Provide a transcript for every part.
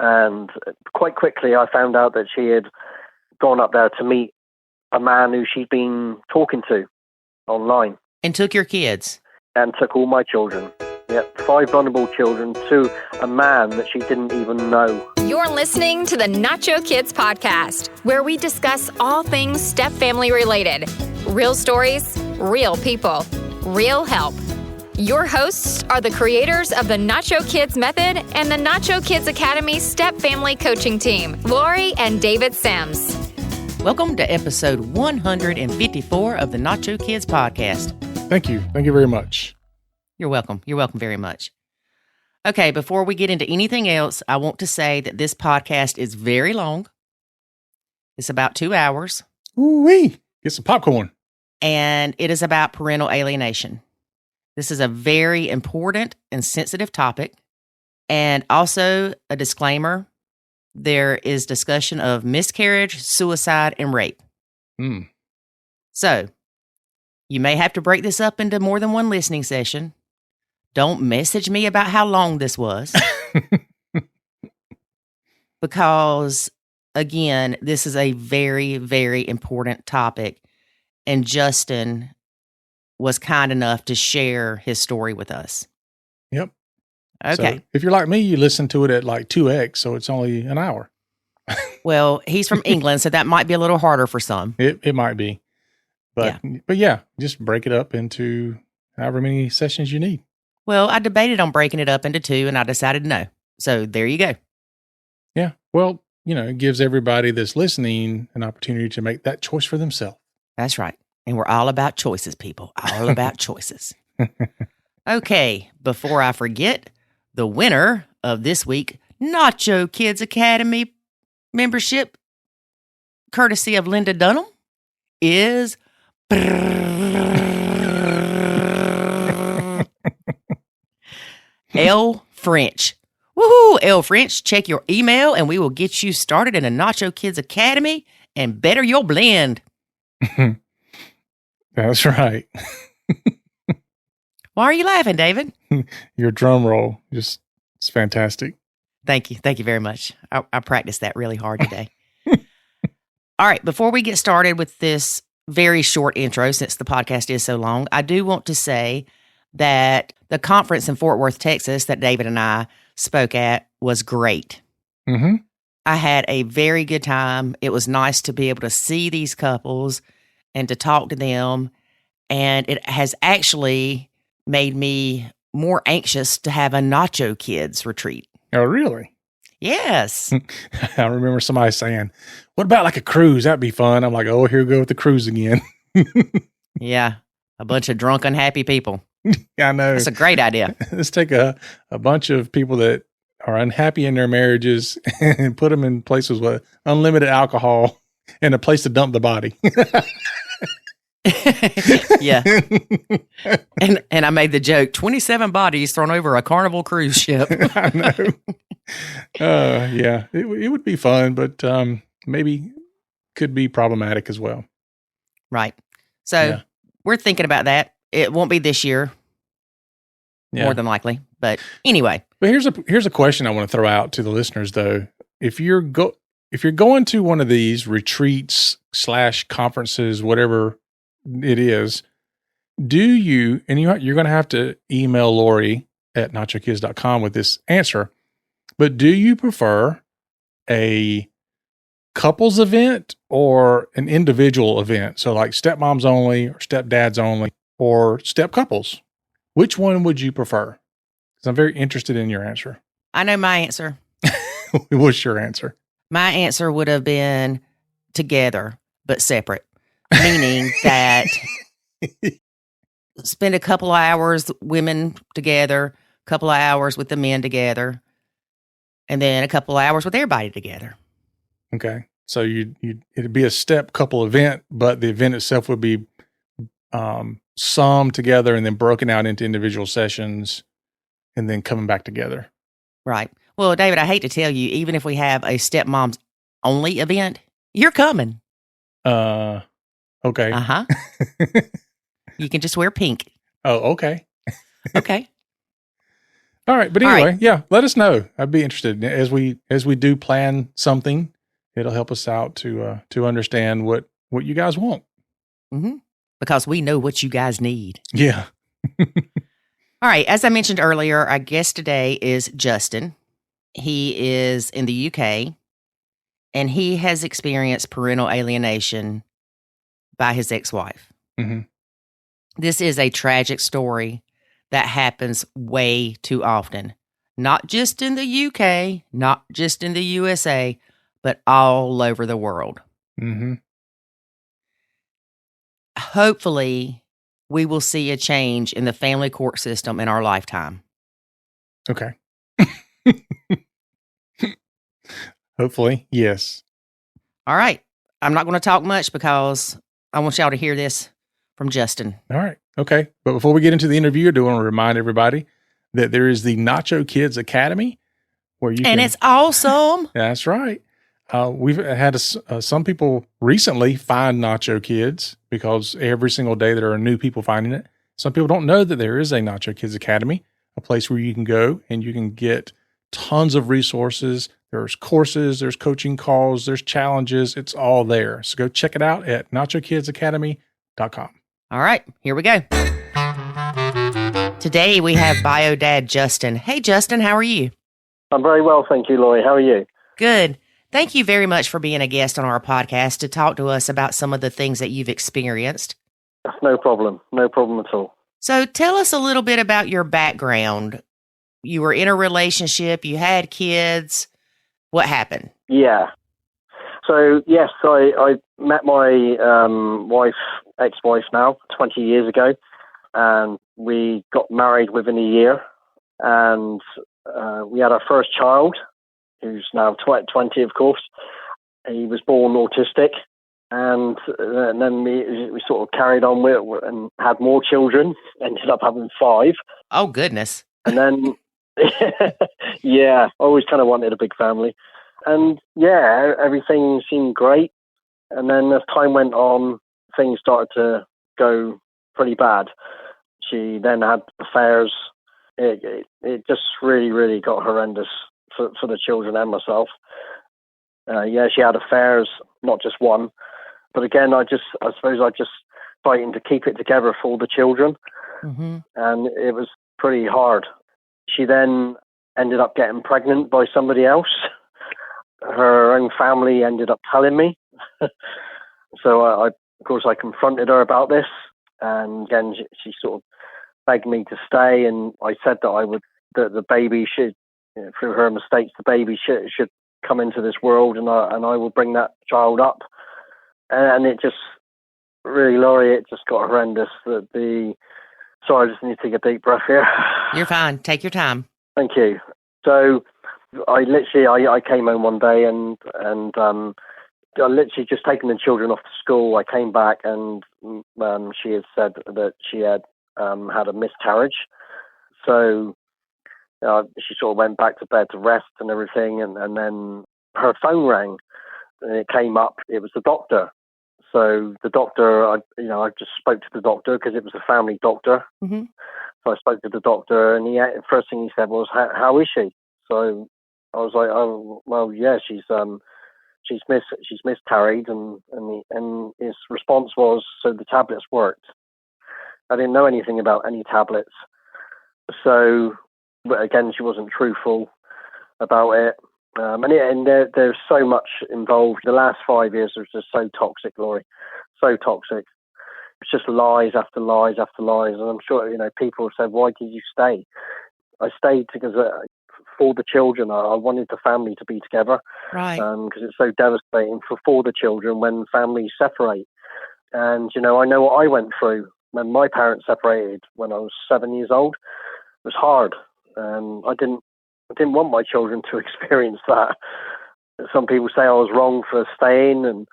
And quite quickly, I found out that she had gone up there to meet a man who she'd been talking to online. And took your kids. And took all my children. Yep, 5 vulnerable children to a man that she didn't even know. You're listening to the Nacho Kids podcast, where we discuss all things step-family related. Real stories, real people, real help. Your hosts are the creators of the Nacho Kids Method and the Nacho Kids Academy Step Family Coaching Team, Lori and David Sims. Welcome to episode 154 of the Nacho Kids podcast. Thank you. Thank you very much. You're welcome. You're welcome very much. Okay, before we get into anything else, I want to say that this podcast is very long. It's about 2 hours. Ooh-wee. Get some popcorn. And it is about parental alienation. This is a very important and sensitive topic. And also a disclaimer, there is discussion of miscarriage, suicide, and rape. So, you may have to break this up into more than one listening session. Don't message me about how long this was. Because, again, this is a very, very important topic. And Justin was kind enough to share his story with us. Yep. Okay. So if you're like me, you listen to it at like 2x, so it's only an hour. Well, he's from England, so that might be a little harder for some. It might be. But yeah, just break it up into however many sessions you need. Well, I debated on breaking it up into 2, and I decided no. So there you go. Yeah. Well, it gives everybody that's listening an opportunity to make that choice for themselves. That's right. And we're all about choices, people. All about choices. Okay, before I forget, the winner of this week Nacho Kids Academy membership, courtesy of Linda Dunham, is L French. Woohoo, L French. Check your email and we will get you started in a Nacho Kids Academy and better your blend. That's right. Why are you laughing, David? Your drum roll, it's fantastic. Thank you. Thank you very much. I practiced that really hard today. All right. Before we get started with this very short intro, since the podcast is so long, I do want to say that the conference in Fort Worth, Texas that David and I spoke at was great. Mm-hmm. I had a very good time. It was nice to be able to see these couples and to talk to them. And it has actually made me more anxious to have a Nacho Kids retreat. Oh, really? Yes. I remember somebody saying, what about like a cruise? That'd be fun. I'm like, oh, here we go with the cruise again. Yeah. A bunch of drunk, unhappy people. I know. That's a great idea. Let's take a bunch of people that are unhappy in their marriages and put them in places with unlimited alcohol and a place to dump the body. Yeah. And I made the joke, 27 bodies thrown over a Carnival cruise ship. I know. Yeah, it would be fun, but maybe could be problematic as well. Right. So we're thinking about that. It won't be this year, more than likely. But anyway. But here's a question I want to throw out to the listeners, though. If you're going to one of these retreats / conferences, whatever it is, do you, and you're going to have to email Lori at nachokids.com with this answer, but do you prefer a couples event or an individual event? So like stepmoms only or stepdads only or step couples. Which one would you prefer? Because I'm very interested in your answer. I know my answer. What's your answer? My answer would have been together, but separate. Meaning that spend a couple of hours, women together, a couple of hours with the men together, and then a couple of hours with everybody together. Okay. So it'd be a step couple event, but the event itself would be summed together and then broken out into individual sessions and then coming back together. Right. Well, David, I hate to tell you, even if we have a stepmoms only event, you're coming. Okay. Uh-huh. You can just wear pink. Oh, okay. Okay. All right. But All anyway, right. yeah, let us know. I'd be interested as we do plan something. It'll help us out to understand what you guys want. Mm-hmm. Because we know what you guys need. Yeah. All right. As I mentioned earlier, our guest today is Justin. He is in the UK, and he has experienced parental alienation by his ex-wife. Mm-hmm. This is a tragic story that happens way too often, not just in the UK, not just in the USA, but all over the world. Mm-hmm. Hopefully, we will see a change in the family court system in our lifetime. Okay. Hopefully, yes. All right. I'm not going to talk much because I want y'all to hear this from Justin. All right. Okay. But before we get into the interview, I do want to remind everybody that there is the Nacho Kids Academy where you And it's awesome. That's right. We've had some people recently find Nacho Kids because every single day there are new people finding it. Some people don't know that there is a Nacho Kids Academy, a place where you can go and you can get tons of resources. There's courses, there's coaching calls, there's challenges. It's all there. So go check it out at nachokidsacademy.com. All right, here we go. Today we have bio dad Justin. Hey, Justin, how are you? I'm very well, thank you, Lori. How are you? Good. Thank you very much for being a guest on our podcast to talk to us about some of the things that you've experienced. That's no problem. No problem at all. So tell us a little bit about your background. You were in a relationship, you had kids. What happened? Yeah. So, yes, I met my ex-wife now, 20 years ago, and we got married within a year, and we had our first child, who's now 20, of course. He was born autistic, and then we sort of carried on with it and had more children, ended up having 5. Oh, goodness. And then, yeah, always kind of wanted a big family. And yeah, everything seemed great. And then as time went on, things started to go pretty bad. She then had affairs. It just really, really got horrendous for the children and myself. Yeah, she had affairs, not just one. But again, I suppose I just fighting to keep it together for the children. Mm-hmm. And it was pretty hard. She then ended up getting pregnant by somebody else. Her own family ended up telling me. So of course, I confronted her about this. And again, she sort of begged me to stay. And I said that the baby should, through her mistakes, the baby should come into this world, and I will bring that child up. And it just really, Laurie, it just got horrendous. Sorry, I just need to take a deep breath here. You're fine. Take your time. Thank you. So I came home one day and I literally just taken the children off to school. I came back and she had said that she had had a miscarriage. So she sort of went back to bed to rest and everything. And then her phone rang and it came up. It was the doctor. So the doctor, I just spoke to the doctor because it was a family doctor. Mm-hmm. So I spoke to the doctor, and the first thing he said was, "How is she?" So I was like, "Oh, well, yeah, she's miscarried," and his response was, "So the tablets worked." I didn't know anything about any tablets, so again, she wasn't truthful about it. And there's so much involved. The last 5 years was just so toxic, Laurie, so toxic. It's just lies after lies after lies. And I'm sure, people have said, "Why did you stay?" I stayed because for the children, I wanted the family to be together. Right. Because it's so devastating for the children when families separate. And, I know what I went through when my parents separated when I was 7 years old. It was hard. I didn't want my children to experience that. Some people say I was wrong for staying,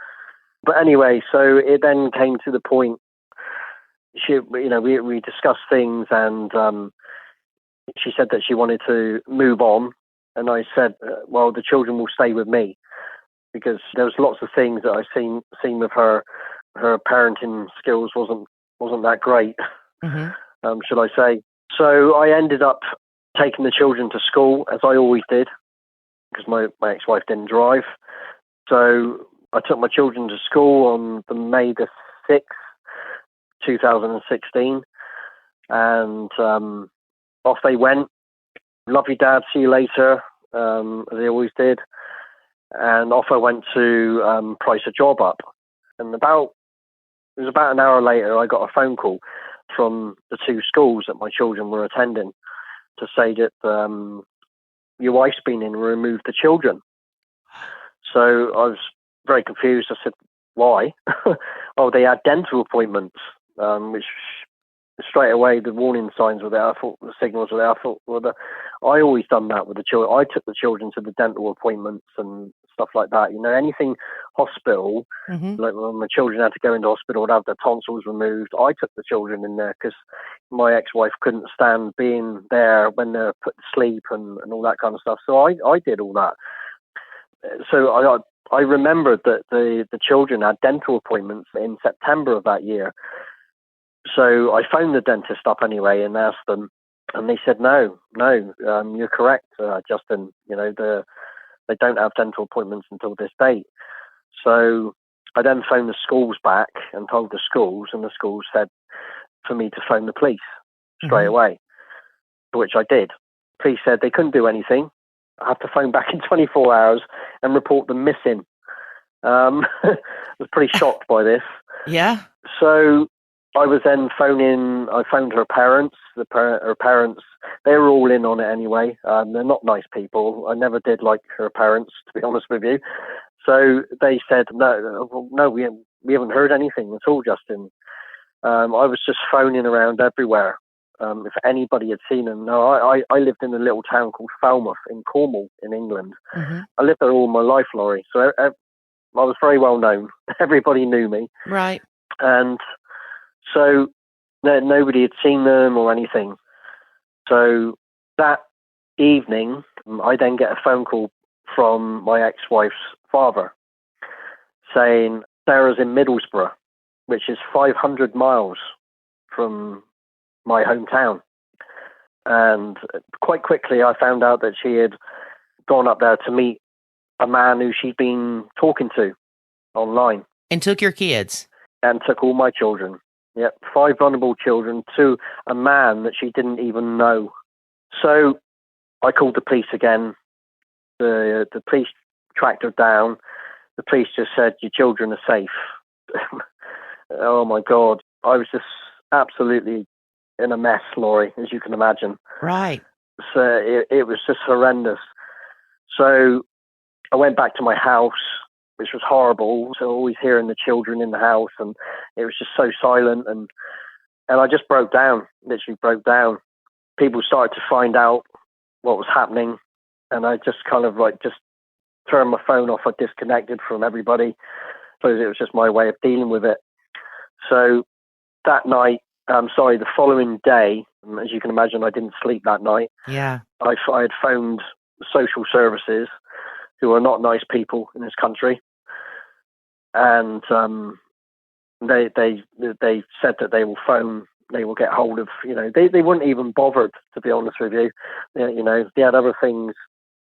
but anyway, so it then came to the point. We discussed things, and she said that she wanted to move on, and I said, well, the children will stay with me, because there was lots of things that I've seen with her. Her parenting skills wasn't that great, mm-hmm. Should I say? So I ended up taking the children to school, as I always did, because my ex-wife didn't drive. So I took my children to school on the May the 6th, 2016, and off they went. Love you, Dad. See you later, as they always did. And off I went to price a job up. And it was about an hour later, I got a phone call from the two schools that my children were attending to say that your wife's been in and removed the children. So I was very confused. I said, why? Oh, they had dental appointments, which straight away the warning signs were there. I thought the signals were there. I thought, I always done that with the children. I took the children to the dental appointments and stuff like that. Anything hospital, like when my children had to go into hospital to have their tonsils removed, I took the children in there because my ex-wife couldn't stand being there when they're put to sleep and all that kind of stuff. So I did all that. So I remembered that the children had dental appointments in September of that year. So I phoned the dentist up anyway and asked them, and they said, no, you're correct, Justin. They don't have dental appointments until this date. So I then phoned the schools back and told the schools, and the schools said for me to phone the police straight away, which I did. Police said they couldn't do anything. I have to phone back in 24 hours and report them missing. I was pretty shocked by this. Yeah. So I was then I phoned her parents. Her parents, they were all in on it anyway. They're not nice people. I never did like her parents, to be honest with you. So they said, no, we haven't heard anything at all, Justin. I was just phoning around everywhere. If anybody had seen him. No, I lived in a little town called Falmouth in Cornwall in England. I lived there all my life, Laurie. So I was very well known. Everybody knew me. Right. And so nobody had seen them or anything. So that evening, I then get a phone call from my ex-wife's father saying Sarah's in Middlesbrough, which is 500 miles from my hometown. And quite quickly, I found out that she had gone up there to meet a man who she'd been talking to online. And took your kids. And took all my children. Yep, 5 vulnerable children to a man that she didn't even know. So I called the police again. The police tracked her down. The police just said, your children are safe. Oh my God. I was just absolutely in a mess, Laurie, as you can imagine. Right. So it was just horrendous. So I went back to my house, which was horrible. So always hearing the children in the house, and it was just so silent. And I just broke down, literally broke down. People started to find out what was happening. And I just kind of just turned my phone off. I disconnected from everybody. So it was just my way of dealing with it. So that night, the following day, as you can imagine, I didn't sleep that night. Yeah. I had phoned social services, who are not nice people in this country. And they said that they will get hold of, they weren't even bothered, to be honest with you. They had other things,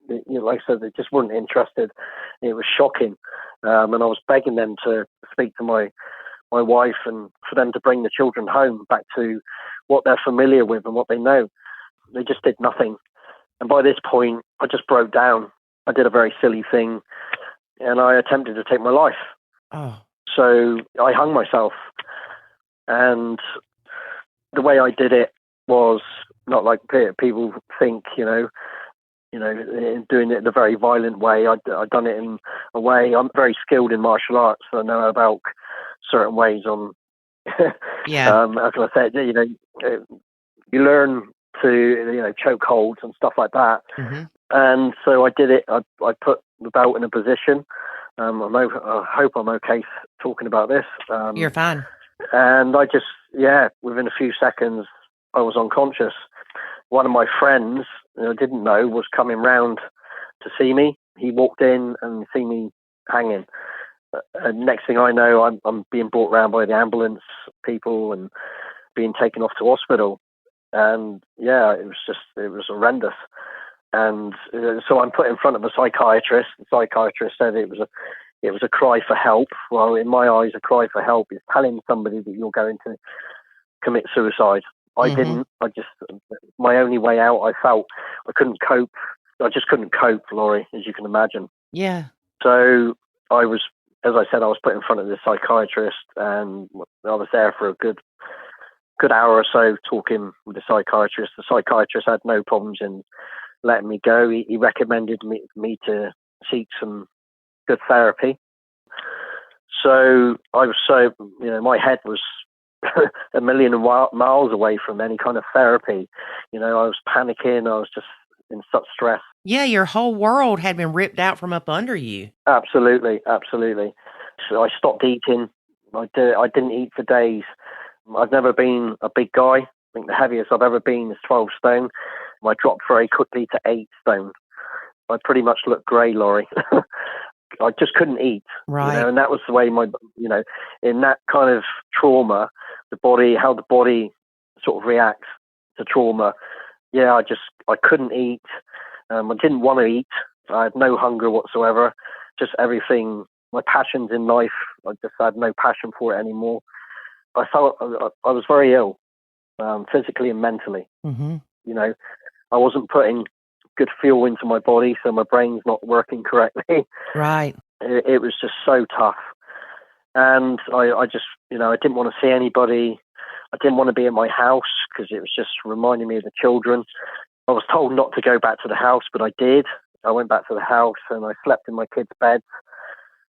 like I said, they just weren't interested. It was shocking. And I was begging them to speak to my wife and for them to bring the children home back to what they're familiar with and what they know. They just did nothing. And by this point, I just broke down. I did a very silly thing and I attempted to take my life. Oh. So I hung myself. And the way I did it was not like people think, doing it in a very violent way. I'd done it in a way. I'm very skilled in martial arts. So I know about certain ways on. Yeah. As I said, you learn to choke holds and stuff like that. Mm-hmm. And so I did it. I put the belt in a position. I hope I'm okay talking about this. You're fine. And I just, within a few seconds, I was unconscious. One of my friends, I didn't know, was coming round to see me. He walked in and seen me hanging. And next thing I know, I'm being brought round by the ambulance people and being taken off to hospital. And yeah, it was horrendous. And so I'm put in front of a psychiatrist. The psychiatrist said it was a cry for help. Well, in my eyes, a cry for help is telling somebody that you're going to commit suicide. I didn't. My only way out, I felt I couldn't cope. I just couldn't cope, Laurie, as you can imagine. Yeah. So I was, as I said, I was put in front of the psychiatrist, and I was there for a good hour or so talking with the psychiatrist. The psychiatrist had no problems in letting me go. He recommended me to seek some good therapy. So I was my head was a million miles away from any kind of therapy. I was panicking. I was just in such stress. Yeah, your whole world had been ripped out from up under you. Absolutely. So I stopped eating. I didn't eat for days. I've never been a big guy. I think the heaviest I've ever been is 12 stone. I dropped very quickly to 8 stone. I pretty much looked grey, Laurie. I just couldn't eat. Right. And that was the way in that kind of trauma, how the body sort of reacts to trauma. Yeah, I couldn't eat. I didn't want to eat. I had no hunger whatsoever. Just everything, my passions in life, I just had no passion for it anymore. I felt I was very ill, physically and mentally. Mm-hmm. I wasn't putting good fuel into my body, so my brain's not working correctly. Right. It was just so tough. And I just, I didn't want to see anybody. I didn't want to be in my house because it was just reminding me of the children. I was told not to go back to the house, but I did. I went back to the house and I slept in my kids' beds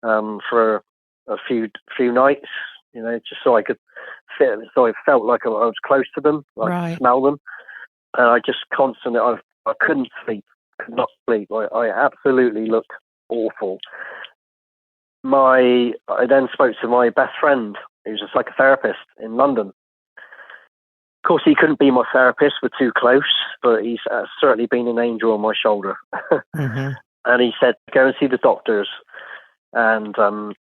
for a few nights, just so I could fit. So I felt like I was close to them. I could smell them. And I just constantly, I couldn't sleep, could not sleep. I absolutely looked awful. I then spoke to my best friend, who's a psychotherapist in London. Of course, he couldn't be my therapist. We're too close, but he's certainly been an angel on my shoulder. Mm-hmm. And he said, go and see the doctors and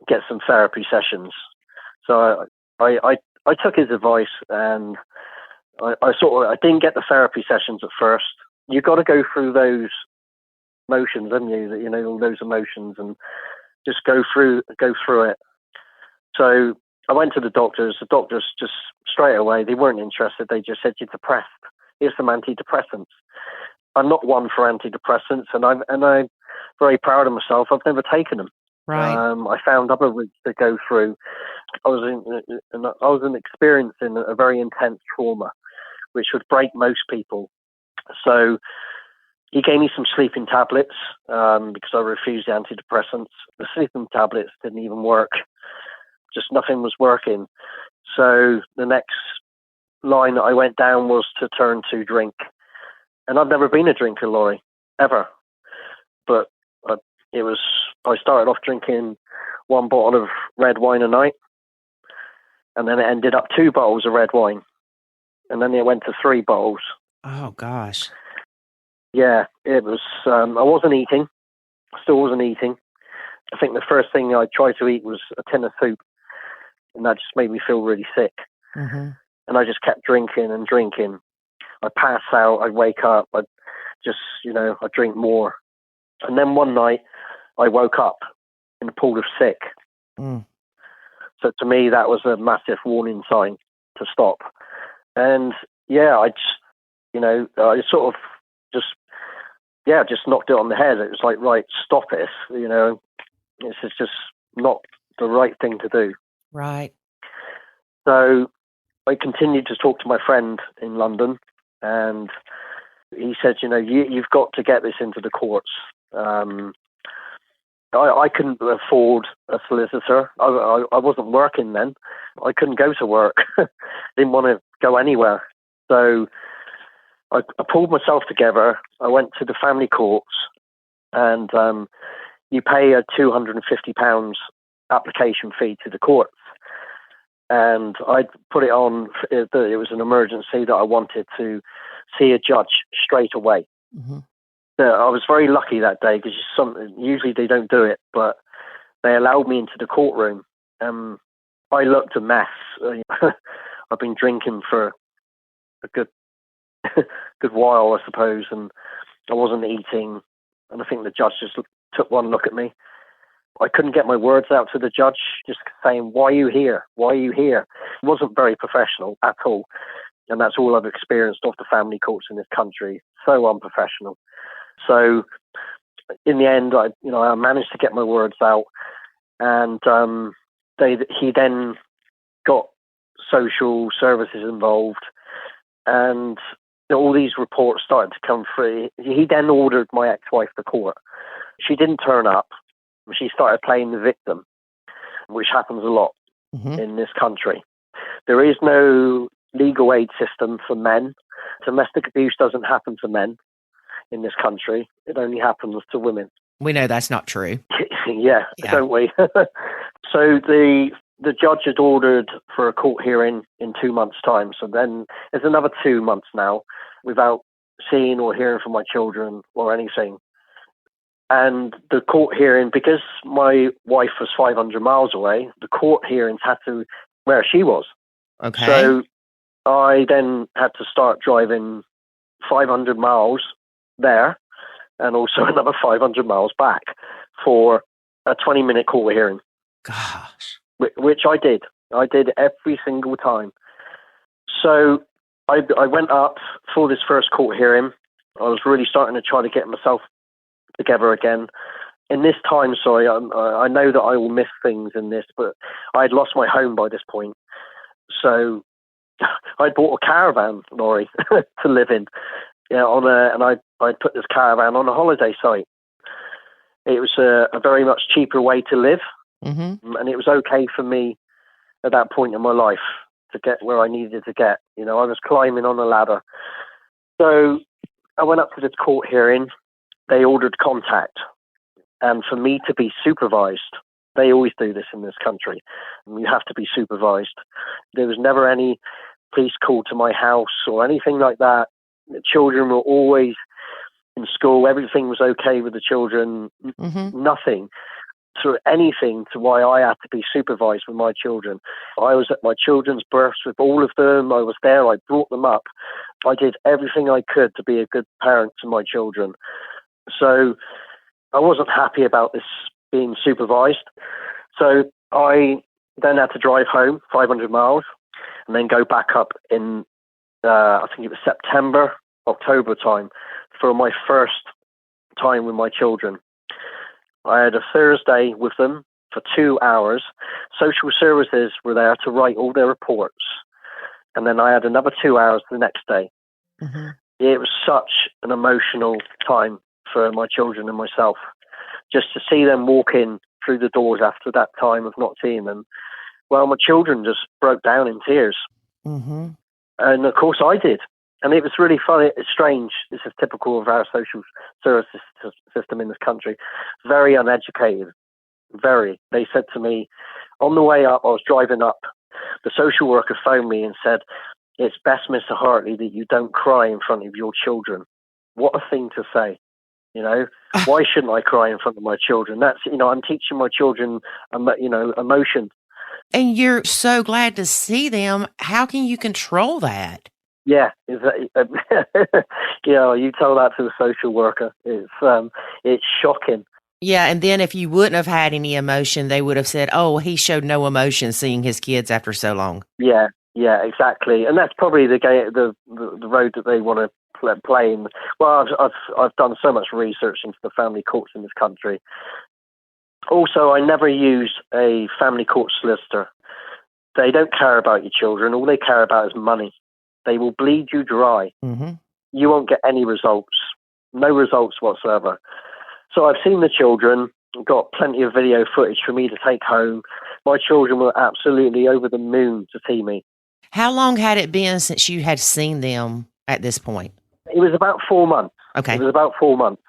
get some therapy sessions. So I took his advice, and I didn't get the therapy sessions at first. You've got to go through those motions, haven't you? All those emotions, and just go through it. So I went to the doctors. The doctors just straight away, they weren't interested. They just said, you're depressed. Here's some antidepressants. I'm not one for antidepressants, and I'm very proud of myself. I've never taken them. Right. I found other routes to go through. I was experiencing a very intense trauma, which would break most people. So he gave me some sleeping tablets because I refused the antidepressants. The sleeping tablets didn't even work. Just nothing was working. So the next line that I went down was to turn to drink. And I've never been a drinker, Laurie, ever. But I started off drinking 1 bottle of red wine a night. And then it ended up 2 bottles of red wine. And then it went to 3 bottles. Oh, gosh. Yeah, it was, I wasn't eating. Still wasn't eating. I think the first thing I tried to eat was a tin of soup. And that just made me feel really sick. Mm-hmm. And I just kept drinking and drinking. I'd pass out, I'd wake up, I'd drink more. And then one night, I woke up in a pool of sick. Mm. So to me, that was a massive warning sign to stop. And yeah, I sort of just knocked it on the head. It was like, right, stop it. This is just not the right thing to do. Right. So I continued to talk to my friend in London, and he said, you've got to get this into the courts. I couldn't afford a solicitor. I wasn't working then. I couldn't go to work. Didn't want to go anywhere. So I pulled myself together. I went to the family courts, and you pay a £250 application fee to the courts. And I put it on. It was an emergency that I wanted to see a judge straight away. Mm-hmm. I was very lucky that day because usually they don't do it, but they allowed me into the courtroom. I looked a mess. I've been drinking for a good good while, I suppose, and I wasn't eating. And I think the judge just took one look at me. I couldn't get my words out to the judge, just saying, "Why are you here? Why are you here?" It wasn't very professional at all. And that's all I've experienced of the family courts in this country. So unprofessional. So in the end, I managed to get my words out, and he then got social services involved, and all these reports started to come through. He then ordered my ex-wife to court. She didn't turn up. She started playing the victim, which happens a lot in this country. There is no legal aid system for men. Domestic abuse doesn't happen to men in this country. It only happens to women. We know that's not true. yeah, don't we? So the judge had ordered for a court hearing in 2 months' time. So then there's another 2 months now without seeing or hearing from my children or anything. And the court hearing, because my wife was 500 miles away, the court hearings had to where she was. Okay. So I then had to start driving 500 miles there and also another 500 miles back for a 20-minute court hearing. Gosh. Which I did. I did every single time. So I went up for this first court hearing. I was really starting to try to get myself together again. In this time, sorry, I know that I will miss things in this, but I had lost my home by this point. So I bought a caravan, Laurie, to live in. And I put this caravan on a holiday site. It was a very much cheaper way to live. Mm-hmm. And it was okay for me at that point in my life to get where I needed to get. I was climbing on a ladder. So I went up to this court hearing. They ordered contact. And for me to be supervised, they always do this in this country. You have to be supervised. There was never any police called to my house or anything like that. The children were always in school. Everything was okay with the children. Nothing to anything to why I had to be supervised with my children. I was at my children's births with all of them. I was there. I brought them up. I did everything I could to be a good parent to my children. So I wasn't happy about this being supervised. So I then had to drive home 500 miles and then go back up in, I think it was September, October time for my first time with my children. I had a Thursday with them for 2 hours. Social services were there to write all their reports. And then I had another 2 hours the next day. Mm-hmm. It was such an emotional time for my children and myself. Just to see them walk in through the doors after that time of not seeing them. Well, my children just broke down in tears. Mm-hmm. And of course I did. And it was really funny. It's strange. This is typical of our social service system in this country. Very uneducated. Very. They said to me, on the way up, I was driving up, the social worker phoned me and said, "It's best, Mr. Hartley, that you don't cry in front of your children." What a thing to say. Why shouldn't I cry in front of my children? That's, I'm teaching my children, emotion. And you're so glad to see them. How can you control that? Yeah, you tell that to a social worker. It's shocking. Yeah, and then if you wouldn't have had any emotion, they would have said, "Oh, he showed no emotion seeing his kids after so long." Yeah, exactly. And that's probably the road that they want to play in. Well, I've done so much research into the family courts in this country. Also, I never use a family court solicitor. They don't care about your children. All they care about is money. They will bleed you dry. Mm-hmm. You won't get any results. No results whatsoever. So I've seen the children, got plenty of video footage for me to take home. My children were absolutely over the moon to see me. How long had it been since you had seen them at this point? It was about 4 months. Okay. It was about 4 months.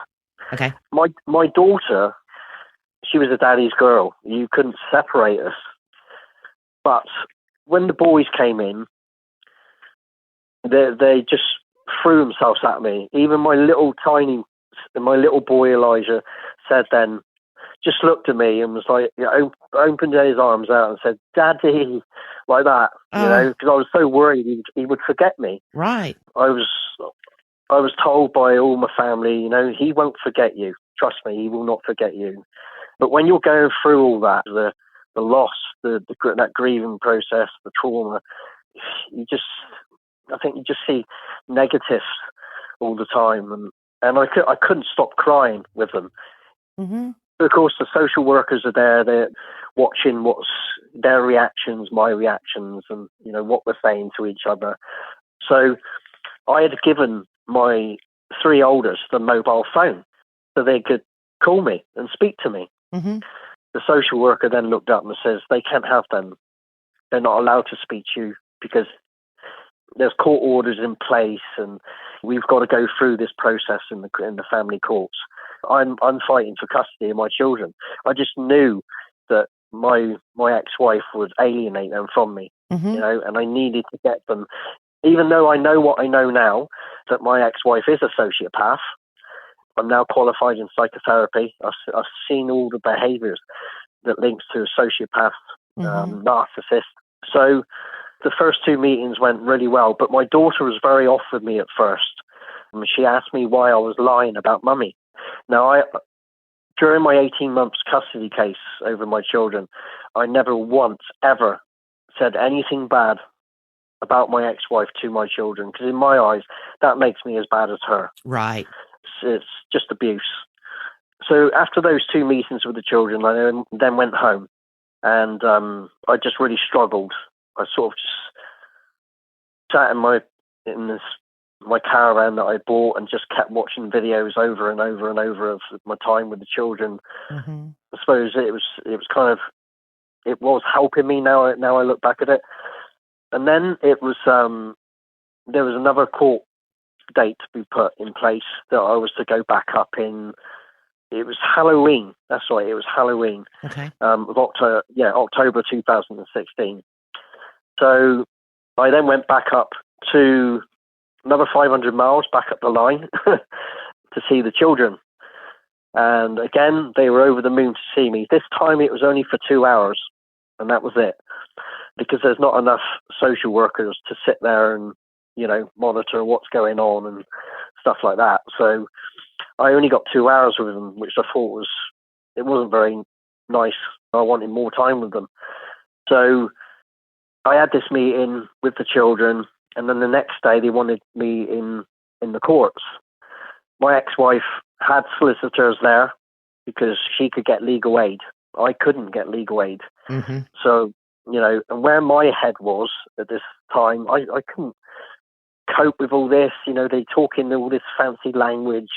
Okay. My daughter, she was a daddy's girl. You couldn't separate us. But when the boys came in, they just threw themselves at me. Even my little boy Elijah said then, just looked at me and was like, opened his arms out and said, "Daddy," like that, because I was so worried he would forget me. Right. I was told by all my family, he won't forget you. Trust me, he will not forget you. But when you're going through all that, the loss, that grieving process, the trauma, I think you just see negatives all the time, and I couldn't stop crying with them. Mm-hmm. Of course, the social workers are there. They're watching what's their reactions, my reactions, and what we're saying to each other. So I had given my 3 oldest the mobile phone so they could call me and speak to me. Mm-hmm. The social worker then looked up and says, "They can't have them. They're not allowed to speak to you because there's court orders in place, and we've got to go through this process in the family courts. I'm fighting for custody of my children." I just knew that my ex-wife would alienate them from me, Mm-hmm. and I needed to get them. Even though I know what I know now, that my ex-wife is a sociopath, I'm now qualified in psychotherapy. I've seen all the behaviours that links to a sociopath, narcissist. So the first 2 meetings went really well, but my daughter was very off with me at first. She asked me why I was lying about mummy. Now, during my 18 months custody case over my children, I never once ever said anything bad about my ex-wife to my children, because in my eyes, that makes me as bad as her. Right. It's just abuse. So after those 2 meetings with the children, I then went home, and I just really struggled. I sort of just sat in my caravan that I bought and just kept watching videos over and over and over of my time with the children. Mm-hmm. I suppose it was helping me now I look back at it. And then it was there was another court date to be put in place that I was to go back up in. It was Halloween. That's right. It was Halloween. Okay. Of October 2016. So I then went back up to another 500 miles back up the line to see the children. And again, they were over the moon to see me. This time it was only for 2 hours, and that was it. Because there's not enough social workers to sit there and, monitor what's going on and stuff like that. So I only got 2 hours with them, which I thought wasn't very nice. I wanted more time with them. So I had this meeting with the children, and then the next day they wanted me in the courts. My ex-wife had solicitors there because she could get legal aid. I couldn't get legal aid. Mm-hmm. So, and where my head was at this time, I couldn't cope with all this. They talk in all this fancy language.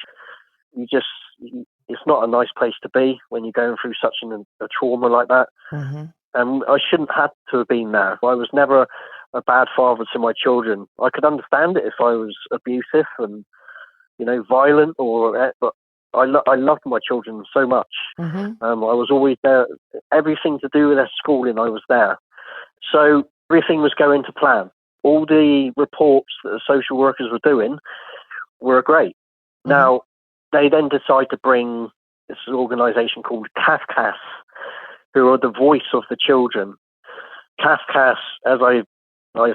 It's not a nice place to be when you're going through such a trauma like that. Mm-hmm. And I shouldn't have to have been there. I was never a bad father to my children. I could understand it if I was abusive and, violent, but I loved my children so much. Mm-hmm. I was always there. Everything to do with their schooling, I was there. So everything was going to plan. All the reports that the social workers were doing were great. Mm-hmm. Now, they then decide to bring this organization called CAFCAS, who are the voice of the children. CAFCAS, as I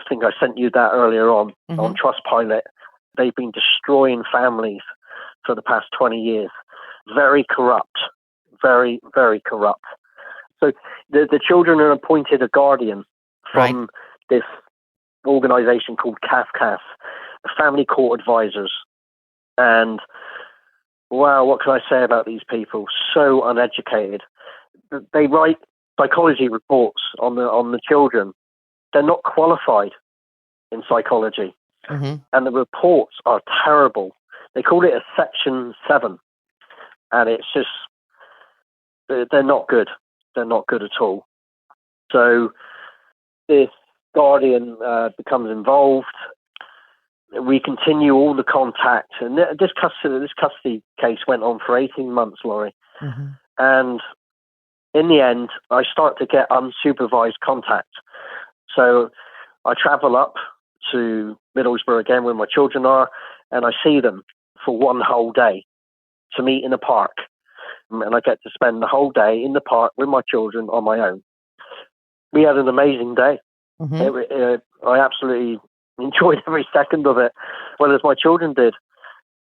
think I sent you that earlier on Trustpilot, they've been destroying families for the past 20 years. Very corrupt. Very, very corrupt. So the children are appointed a guardian from this organization called CAFCAS, Family Court Advisors. And wow, what can I say about these people? So uneducated. They write psychology reports on the children. They're not qualified in psychology. Mm-hmm. And the reports are terrible. They call it a Section 7. And it's just, they're not good. They're not good at all. So this guardian becomes involved. We continue all the contact. And this custody case went on for 18 months, Laurie. Mm-hmm. And in the end, I start to get unsupervised contact. So I travel up to Middlesbrough again where my children are, and I see them for one whole day to meet in a park. and I get to spend the whole day in the park with my children on my own. We had an amazing day. I absolutely enjoyed every second of it, well as my children did.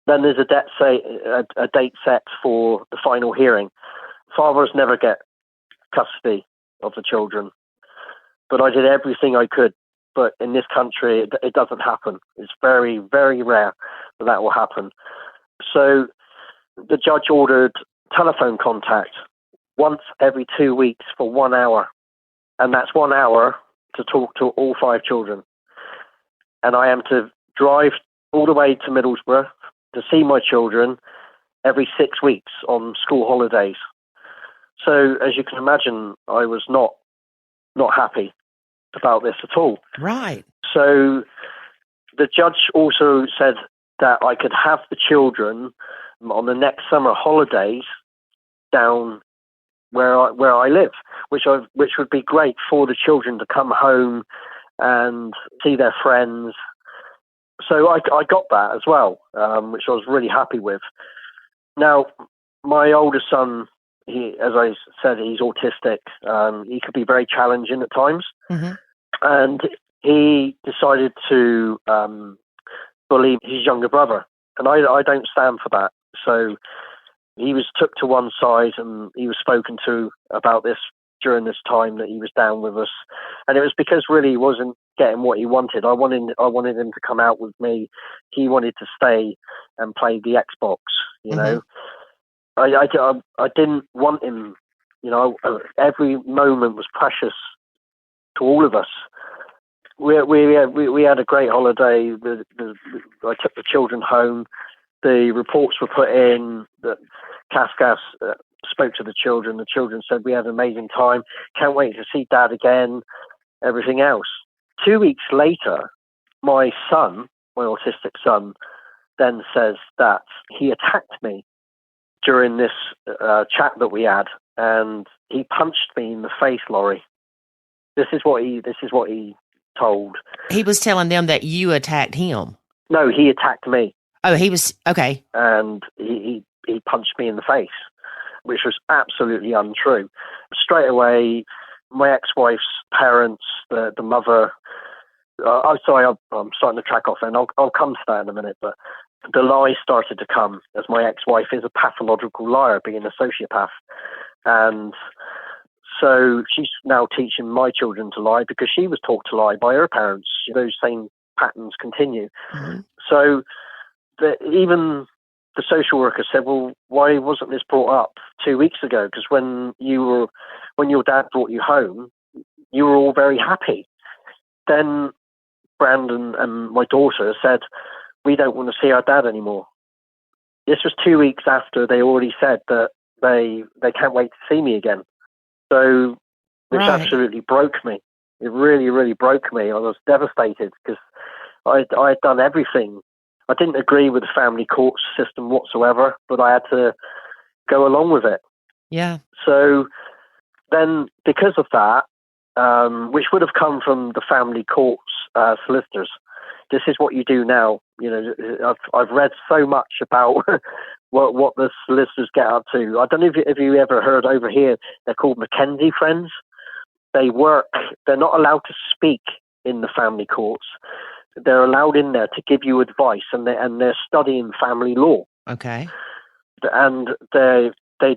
Then there's a date set for the final hearing. Fathers never get custody of the children, but I did everything I could. But in this country, it doesn't happen. It's very, very rare that will happen. So the judge ordered telephone contact once every 2 weeks for 1 hour. And that's 1 hour to talk to all 5 children. And I am to drive all the way to Middlesbrough to see my children every 6 weeks on school holidays. So as you can imagine, I was not happy about this at all. Right. So the judge also said that I could have the children on the next summer holidays down where I live, which would be great for the children to come home and see their friends. So I got that as well, which I was really happy with. Now, my oldest son, as I said, he's autistic. He could be very challenging at times. And he decided to bully his younger brother. And I don't stand for that. So he was took to one side and he was spoken to about this during this time that he was down with us. And it was because really he wasn't getting what he wanted. I wanted him to come out with me. He wanted to stay and play the Xbox, you know. I didn't want him, you know. Every moment was precious to all of us. We had a great holiday. I took the children home. The reports were put in. The Cascas spoke to the children. The children said we had an amazing time. Can't wait to see Dad again. Everything else. 2 weeks later, my son, my autistic son, then says that he attacked me during this chat that we had, and he punched me in the face, Laurie. This is what he told. He was telling them that you attacked him. No, he attacked me. Oh, he was okay. And he punched me in the face, which was absolutely untrue. Straight away, my ex-wife's parents, the mother. I'm sorry, I'm starting to track off, and I'll come to that in a minute. But the lies started to come, as my ex-wife is a pathological liar, being a sociopath, and so she's now teaching my children to lie because she was taught to lie by her parents. Those same patterns continue. So even the social worker said, "Well, why wasn't this brought up 2 weeks ago? Because when your dad brought you home, you were all very happy." Then Brandon and my daughter said, "We don't want to see our dad anymore." This was 2 weeks after they already said that they can't wait to see me again. So this absolutely broke me. It really, really broke me. I was devastated because I had done everything. I didn't agree with the family court system whatsoever, but I had to go along with it. Yeah. So then because of that, which would have come from the family court's solicitors, this is what you do now. You know, I've read so much about what the solicitors get up to. I don't know if you ever heard over here, they're called Mackenzie friends. They're not allowed to speak in the family courts. They're allowed in there to give you advice, and they're studying family law. Okay. And they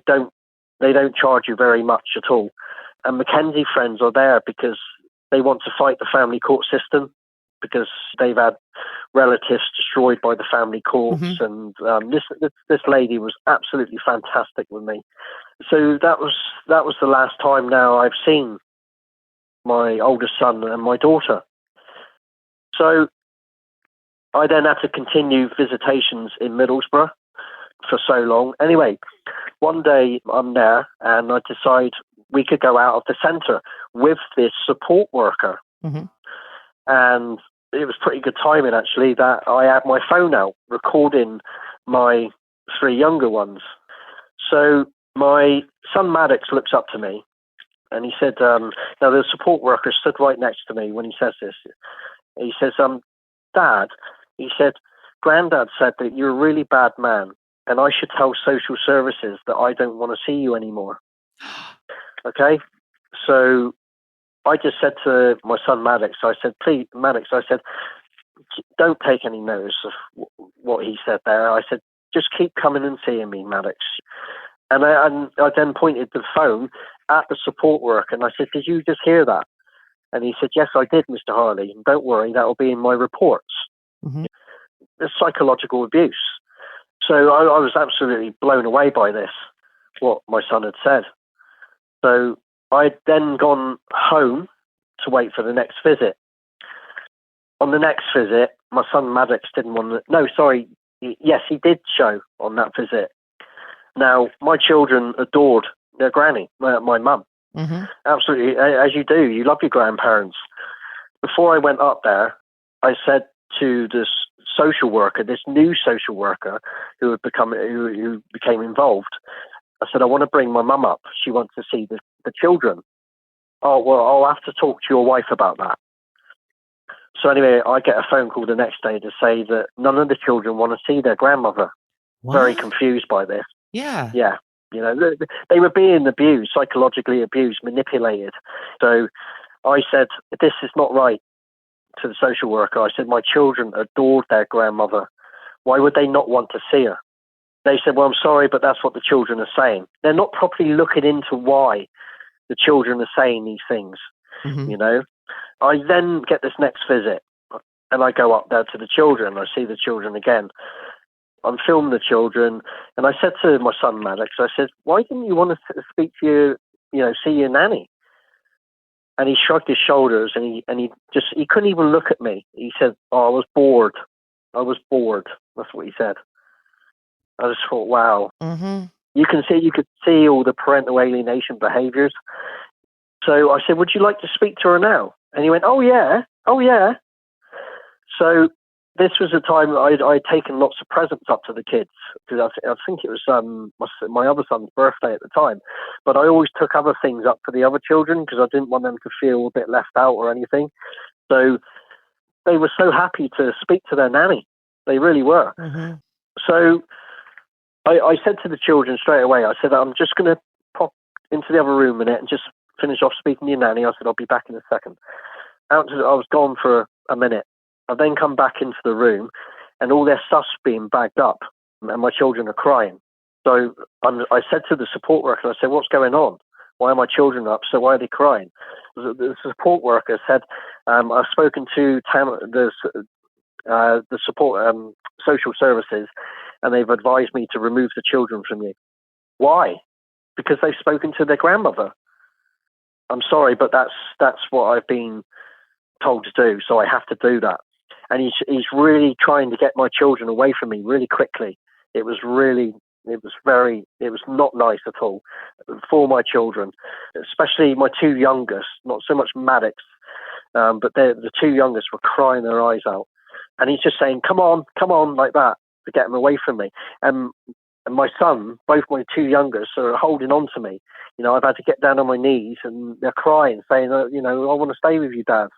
don't charge you very much at all. And Mackenzie friends are there because they want to fight the family court system, because they've had relatives destroyed by the family courts. And this lady was absolutely fantastic with me. So that was the last time now I've seen my oldest son and my daughter. So I then had to continue visitations in Middlesbrough for so long. Anyway, one day I'm there and I decide we could go out of the centre with this support worker. And it was pretty good timing, actually, that I had my phone out recording my 3 younger ones. So my son Maddox looks up to me and he said, now the support worker stood right next to me when he says this. He says, Dad, he said, Granddad said that you're a really bad man and I should tell social services that I don't want to see you anymore. Okay? So I just said to my son Maddox, I said, please, Maddox, I said, don't take any notice of what he said there. I said, just keep coming and seeing me, Maddox. And I then pointed the phone at the support worker and I said, did you just hear that? And he said, yes, I did, Mr. Harley. And don't worry, that will be in my reports. Mm-hmm. It's psychological abuse. So I was absolutely blown away by this, what my son had said. So I'd then gone home to wait for the next visit. On the next visit, my son Maddox didn't want to... No, sorry. Yes, he did show on that visit. Now, my children adored their granny, my mum. Mm-hmm. Absolutely, as you do. You love your grandparents. Before I went up there, I said to this social worker, this new social worker who became involved, I said, I want to bring my mum up. She wants to see the children. Oh, well, I'll have to talk to your wife about that. So anyway, I get a phone call the next day to say that none of the children want to see their grandmother. What? Very confused by this. Yeah. Yeah. You know, they were being abused, psychologically abused, manipulated. So I said, this is not right, to the social worker. I said, my children adored their grandmother. Why would they not want to see her? They said, well, I'm sorry, but that's what the children are saying. They're not properly looking into why the children are saying these things, Mm-hmm. you know. I then get this next visit and I go up there to the children. I see the children again. I'm filming the children, and I said to my son Maddox, I said, why didn't you want to speak to see your nanny? And he shrugged his shoulders, and he couldn't even look at me. He said, oh, I was bored. That's what he said. I just thought, wow. Mm-hmm. You could see all the parental alienation behaviors. So I said, would you like to speak to her now? And he went, oh yeah. So this was a time I'd taken lots of presents up to the kids, because I think it was my other son's birthday at the time. But I always took other things up for the other children because I didn't want them to feel a bit left out or anything. So they were so happy to speak to their nanny. They really were. Mm-hmm. So I said to the children straight away, I said, I'm just going to pop into the other room a minute and just finish off speaking to your nanny. I said, I'll be back in a second. I was gone for a minute. I then come back into the room and all their stuff's being bagged up and my children are crying. So I said to the support worker, I said, what's going on? Why are my children upset? Why are they crying? The support worker said, I've spoken to the support social services and they've advised me to remove the children from you. Why? Because they've spoken to their grandmother. I'm sorry, but that's what I've been told to do, so I have to do that. And he's really trying to get my children away from me really quickly. It was not nice at all for my children, especially my two youngest, not so much Maddox, but the two youngest were crying their eyes out. And he's just saying, come on, like that, to get them away from me. And my son, both my two youngest, are holding on to me. You know, I've had to get down on my knees and they're crying, saying, I want to stay with you, Dad.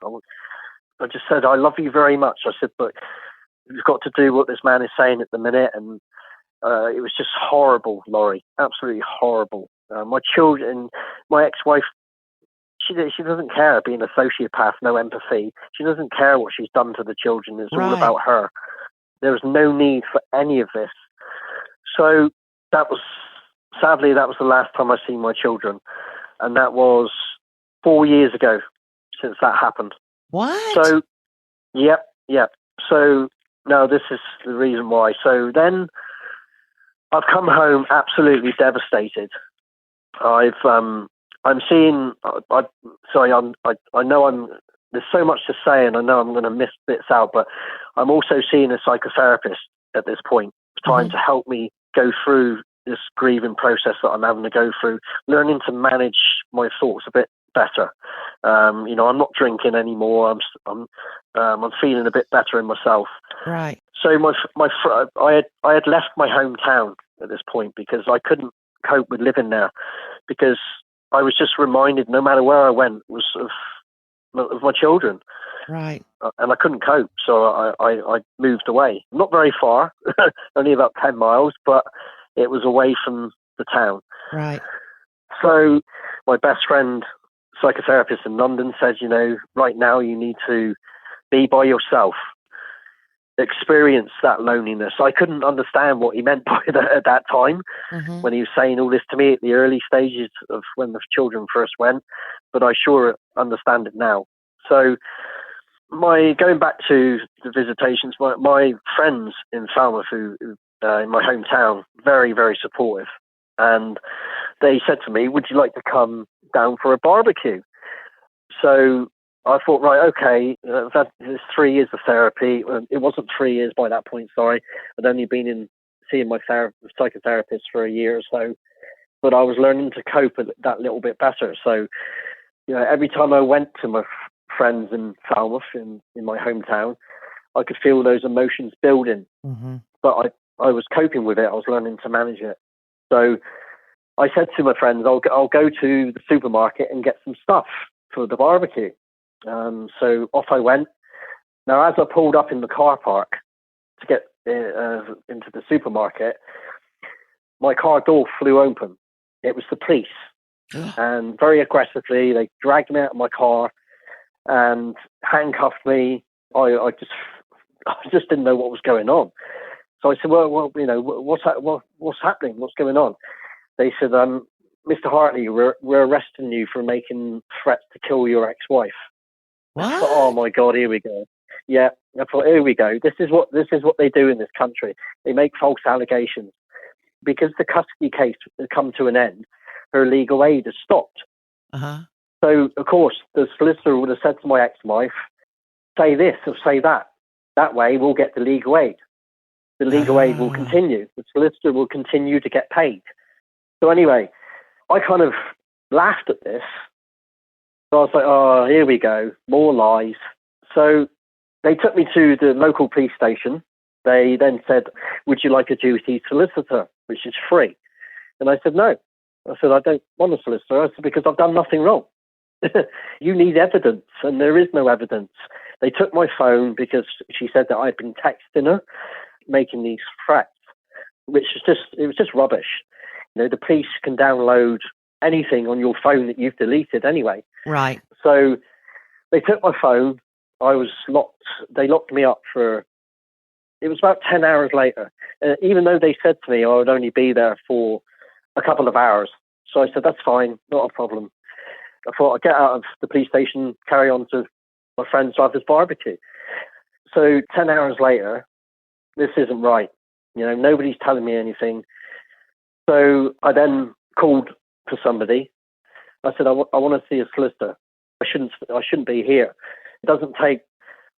I just said, I love you very much. I said, but you've got to do what this man is saying at the minute. And it was just horrible, Laurie, absolutely horrible. My children, my ex-wife, she doesn't care, being a sociopath, no empathy. She doesn't care what she's done to the children. It's all about her. There was no need for any of this. So sadly, that was the last time I seen my children. And that was 4 years ago since that happened. What? So, yep. So, no, this is the reason why. So then I've come home absolutely devastated. I'm seeing, I know there's so much to say and I know I'm going to miss bits out, but I'm also seeing a psychotherapist at this point, trying to help me go through this grieving process that I'm having to go through, learning to manage my thoughts a bit better. I'm not drinking anymore. I'm feeling a bit better in myself. Right. So I had left my hometown at this point because I couldn't cope with living there, because I was just reminded, no matter where I went, was of my children. Right. And I couldn't cope, so I moved away. Not very far, only about 10 miles, but it was away from the town. Right. So my best friend, psychotherapist in London, said, right now you need to be by yourself, experience that loneliness. I couldn't understand what he meant by that at that time when he was saying all this to me at the early stages of when the children first went, but I sure understand it now. So going back to the visitations, my friends in Falmouth, who in my hometown, very, very supportive. And they said to me, would you like to come down for a barbecue? So I thought, right, okay, there's 3 years of therapy. It wasn't 3 years by that point, sorry. I'd only been seeing my psychotherapist for a year or so. But I was learning to cope with that little bit better. So, every time I went to my friends in Falmouth, in my hometown, I could feel those emotions building. But I was coping with it. I was learning to manage it. So I said to my friends, I'll go to the supermarket and get some stuff for the barbecue. So off I went. Now, as I pulled up in the car park to get into the supermarket, my car door flew open. It was the police. And very aggressively, they dragged me out of my car and handcuffed me. I just didn't know what was going on. So I said, well, what's happening? What's going on? They said, Mr. Hartley, we're arresting you for making threats to kill your ex-wife. What? I thought, oh my God, here we go. Yeah, I thought, here we go. This is what they do in this country. They make false allegations. Because the custody case had come to an end, her legal aid has stopped. So, of course, the solicitor would have said to my ex-wife, say this or say that. That way, we'll get the legal aid. The legal aid will continue. The solicitor will continue to get paid. So anyway, I kind of laughed at this. So I was like, oh, here we go. More lies. So they took me to the local police station. They then said, would you like a duty solicitor, which is free? And I said, no. I said, I don't want a solicitor. I said, because I've done nothing wrong. You need evidence, and there is no evidence. They took my phone because she said that I'd been texting her, making these threats, which was just rubbish. The police can download anything on your phone that you've deleted anyway. Right. So they took my phone. I was locked. They locked me up it was about 10 hours later, even though they said to me I would only be there for a couple of hours. So I said, that's fine, not a problem. I thought I'd get out of the police station, carry on to my friend's driver's barbecue. So 10 hours later, this isn't right. Nobody's telling me anything. So I then called for somebody. I said, I want to see a solicitor. I shouldn't be here. It doesn't take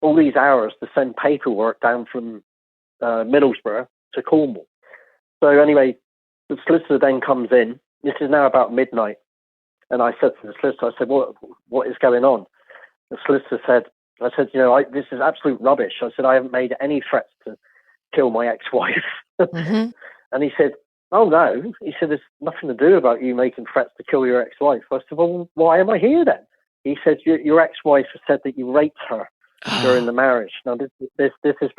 all these hours to send paperwork down from Middlesbrough to Cornwall. So anyway, the solicitor then comes in. This is now about midnight. And I said to the solicitor, I said, what is going on? The solicitor said, this is absolute rubbish. I said, I haven't made any threats to kill my ex-wife. And he said, oh, no. He said, there's nothing to do about you making threats to kill your ex-wife. I said, well, why am I here then? He said, your ex-wife said that you raped her during the marriage. Now, this is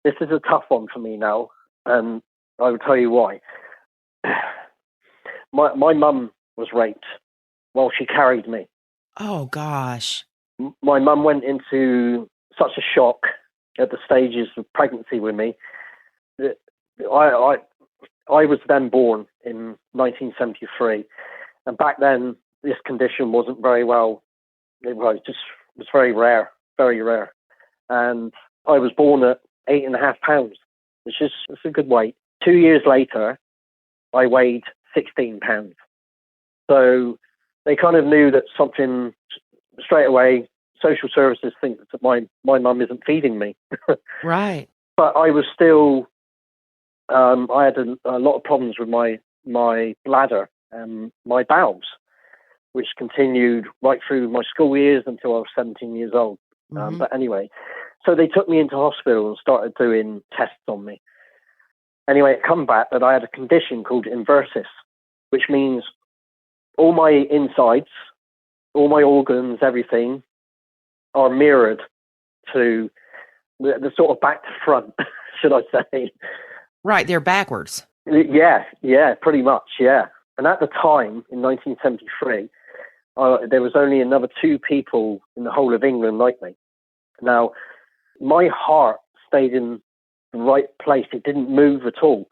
a tough one for me now, and I will tell you why. My mum was raped while she carried me. Oh, gosh. My mum went into such a shock at the stages of pregnancy with me that I was then born in 1973, and back then this condition wasn't very well. It was very rare, and I was born at 8.5 pounds, which is a good weight. 2 years later, I weighed 16 pounds. So they kind of knew that something straight away. Social services think that my mum isn't feeding me. Right. But I was still. I had a lot of problems with my bladder and my bowels, which continued right through my school years until I was 17 years old. But anyway, so they took me into hospital and started doing tests on me. Anyway, it come back that I had a condition called inversus, which means all my insides, all my organs, everything are mirrored to the sort of back to front, should I say. Right, they're backwards. Yeah, pretty much, yeah. And at the time, in 1973, there was only another 2 people in the whole of England like me. Now, my heart stayed in the right place. It didn't move at all.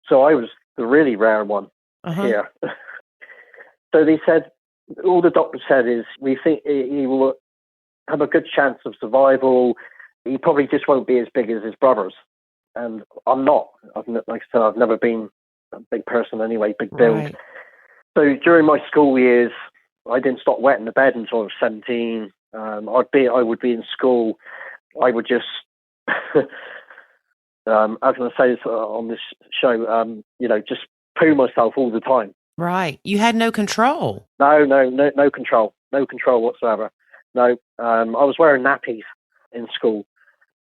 So I was the really rare one here. So they said, all the doctor said is, we think he will have a good chance of survival. He probably just won't be as big as his brothers. And I'm not. Like I said, I've never been a big person anyway, big build. Right. So during my school years, I didn't stop wetting the bed until I was 17. I would be in school. I would just, how can I say this on this show? Just poo myself all the time. Right. You had no control. No control. No control whatsoever. No. I was wearing nappies in school.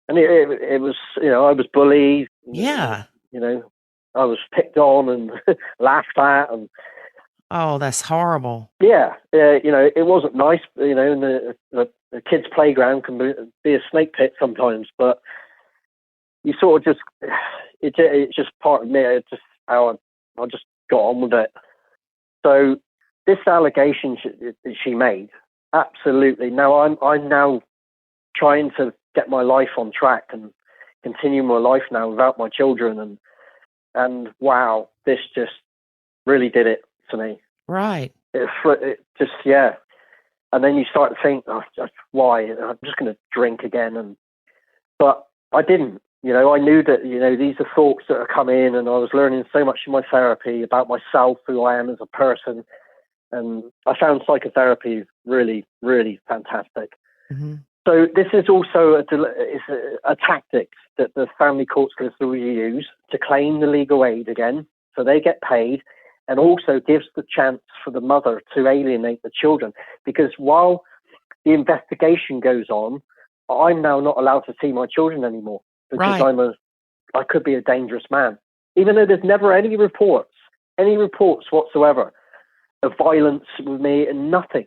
And it was, I was bullied. Yeah. I was picked on and laughed at. And oh, that's horrible. Yeah. It wasn't nice. And the kids' playground can be a snake pit sometimes, but you sort of it's just part of me. It's just how I just got on with it. So this allegation that she made, absolutely. Now I'm now trying to get my life on track and continue my life now without my children, and wow, this just really did it to me. Right. It just, yeah. And then you start to think, why? I'm just going to drink again, but I didn't. I knew that these are thoughts that are coming, and I was learning so much in my therapy about myself, who I am as a person, and I found psychotherapy really, really fantastic. Mm-hmm. So this is also a tactic that the family court solicitors use to claim the legal aid again, so they get paid, and also gives the chance for the mother to alienate the children. Because while the investigation goes on, I'm now not allowed to see my children anymore because right. I could be a dangerous man, even though there's never any reports whatsoever of violence with me and nothing.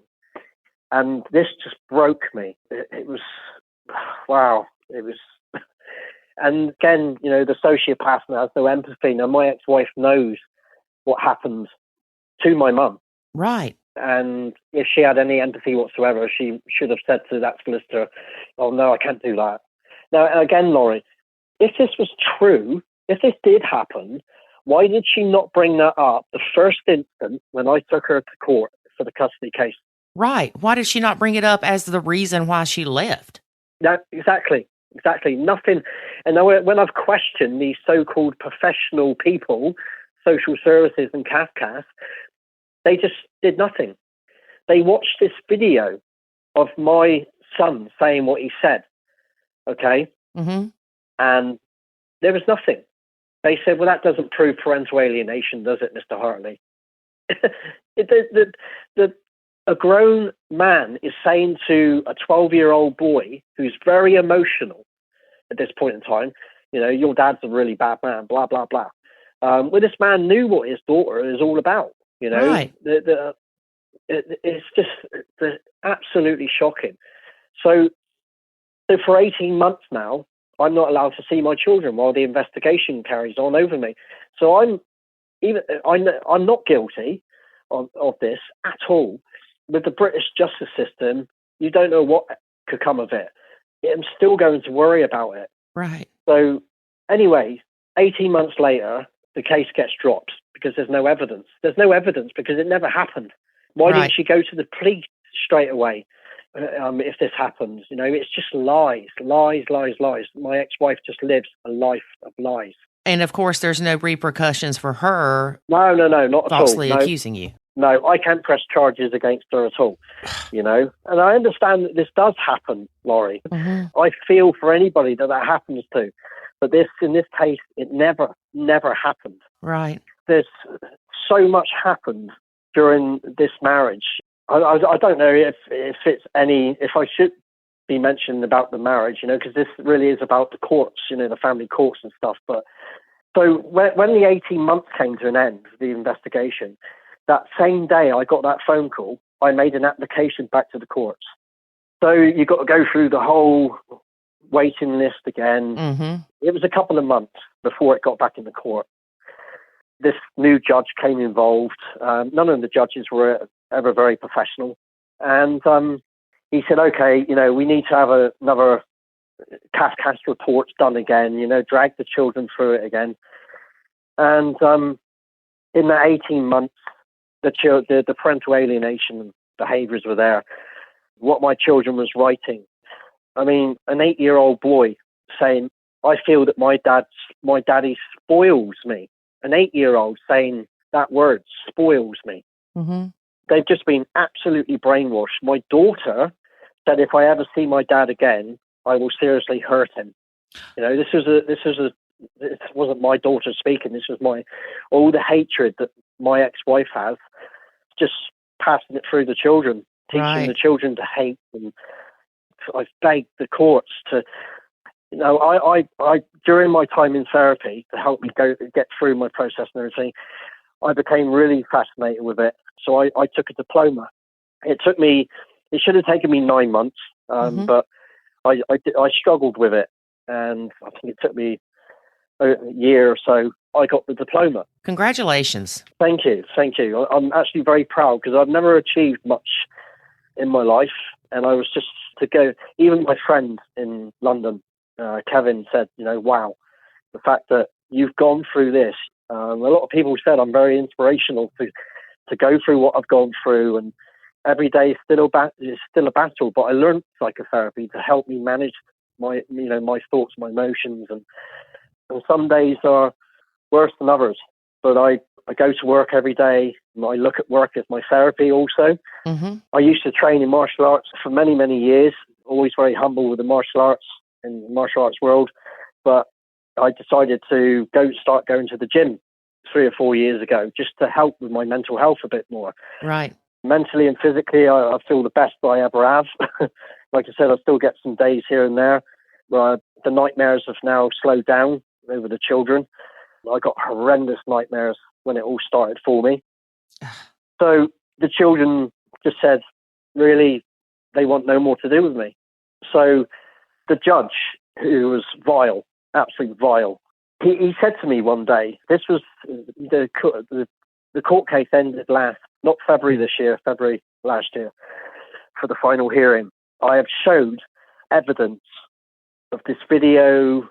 And this just broke me. It was, wow. It was, and again, the sociopath has no empathy. Now, my ex-wife knows what happened to my mum. Right. And if she had any empathy whatsoever, she should have said to that solicitor, oh, no, I can't do that. Now, again, Laurie, if this was true, if this did happen, why did she not bring that up the first instant when I took her to court for the custody case? Right. Why did she not bring it up as the reason why she left? No, exactly. Nothing. And now when I've questioned these so-called professional people, social services and CAFCAS, they just did nothing. They watched this video of my son saying what he said, okay? Mm-hmm. And there was nothing. They said, well, that doesn't prove parental alienation, does it, Mr. Hartley? A grown man is saying to a 12-year-old boy who's very emotional at this point in time, your dad's a really bad man, blah, blah, blah. Well, this man knew what his daughter is all about, Right. It's just absolutely shocking. So for 18 months now, I'm not allowed to see my children while the investigation carries on over me. So I'm not guilty of this at all. With the British justice system, you don't know what could come of it. I'm still going to worry about it. Right. So anyway, 18 months later, the case gets dropped because there's no evidence. There's no evidence because it never happened. Why didn't she go to the police straight away if this happens? It's just lies. My ex-wife just lives a life of lies. And of course, there's no repercussions for her. No, not at all. Falsely accusing you. No, I can't press charges against her at all, And I understand that this does happen, Laurie. Mm-hmm. I feel for anybody that happens to. But in this case, it never happened. Right. There's so much happened during this marriage. I don't know if I should be mentioning about the marriage, because this really is about the courts, the family courts and stuff. But so when the 18 months came to an end, the investigation, that same day I got that phone call, I made an application back to the courts. So you got to go through the whole waiting list again. Mm-hmm. It was a couple of months before it got back in the court. This new judge came involved. None of the judges were ever very professional. And he said, okay, we need to have another CAF-CAS report done again, drag the children through it again. And in that 18 months, the parental alienation behaviors were there. What my children was writing. I mean, an 8-year-old boy saying, I feel that my daddy spoils me. An 8-year-old saying that word, spoils me. Mm-hmm. They've just been absolutely brainwashed. My daughter said, if I ever see my dad again, I will seriously hurt him. This wasn't my daughter speaking. This was all the hatred that my ex-wife has, just passing it through the children, teaching the children to hate. And I've begged the courts to, I during my time in therapy to help me get through my process and everything, I became really fascinated with it. So I took a diploma. It should have taken me 9 months, but I struggled with it, and I think it took me a year or so. I got the diploma. Congratulations. Thank you. I'm actually very proud because I've never achieved much in my life, and I was just to go. Even my friend in London, Kevin, said, wow, the fact that you've gone through this. A lot of people said I'm very inspirational to go through what I've gone through, and every day is still a battle. But I learned psychotherapy to help me manage my thoughts, my emotions, and some days are worse than others. But I go to work every day, and I look at work as my therapy also. Mm-hmm. I used to train in martial arts for many, many years, always very humble with the martial arts and martial arts world. But I decided to start going to the gym 3 or 4 years ago, just to help with my mental health a bit more. Right. Mentally and physically, I feel the best I ever have. Like I said, I still get some days here and there where the nightmares have now slowed down over the children. I got horrendous nightmares when it all started for me. So the children just said, really, they want no more to do with me. So the judge, who was vile, absolutely vile, he said to me one day, this was the court case ended not February this year, February last year, for the final hearing. I have showed evidence of this video,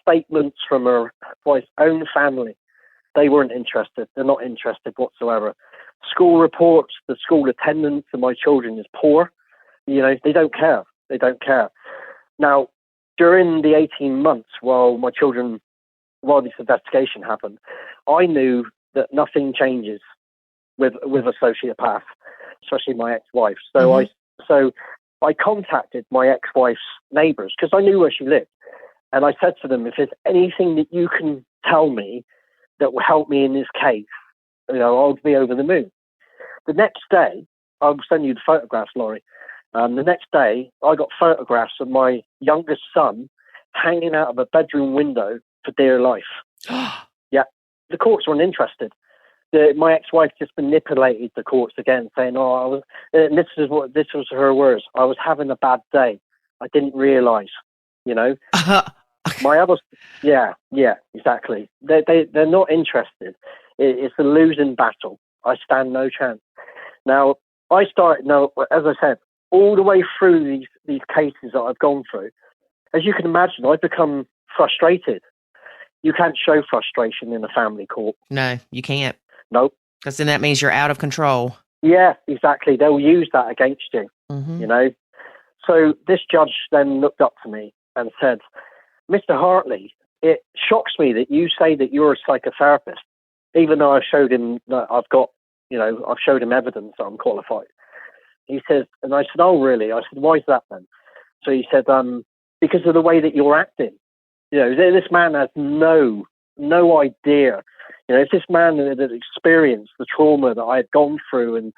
statements from her wife's own family. They weren't interested. They're not interested whatsoever. School reports, the school attendance of my children is poor. They don't care. They don't care. Now, during the 18 months while this investigation happened, I knew that nothing changes with a sociopath, especially my ex-wife. So I contacted my ex-wife's neighbours because I knew where she lived. And I said to them, if there's anything that you can tell me that will help me in this case, I'll be over the moon. The next day, I'll send you the photographs, Laurie. The next day, I got photographs of my youngest son hanging out of a bedroom window for dear life. Yeah, the courts weren't interested. My ex-wife just manipulated the courts again, saying, this was her words. I was having a bad day. I didn't realise, My other, yeah, exactly. They're not interested. It's a losing battle. I stand no chance. Now, as I said, all the way through these cases that I've gone through, as you can imagine, I've become frustrated. You can't show frustration in a family court. No, you can't. Nope. Because then that means you're out of control. Yeah, exactly. They'll use that against you, So this judge then looked up to me and said, Mr. Hartley, it shocks me that you say that you're a psychotherapist, even though I've showed him that I've showed him evidence that I'm qualified. He says, and I said, oh, really? I said, why is that then? So he said, because of the way that you're acting. This man has no idea. If this man had experienced the trauma that I had gone through and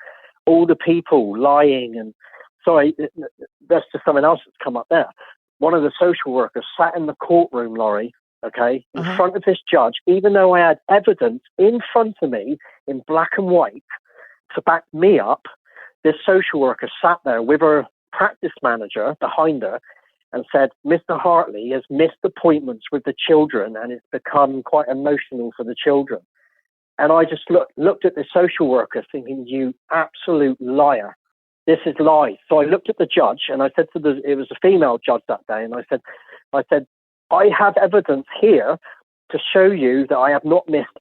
all the people lying, and sorry, that's just something else that's come up there. One of the social workers sat in the courtroom, Laurie, okay, in front of this judge, even though I had evidence in front of me in black and white to back me up. This social worker sat there with her practice manager behind her and said, Mr. Hartley has missed appointments with the children and it's become quite emotional for the children. And I just looked at the social worker thinking, you absolute liar. This is lies. So I looked at the judge and I said it was a female judge that day. And I said, I have evidence here to show you that I have not missed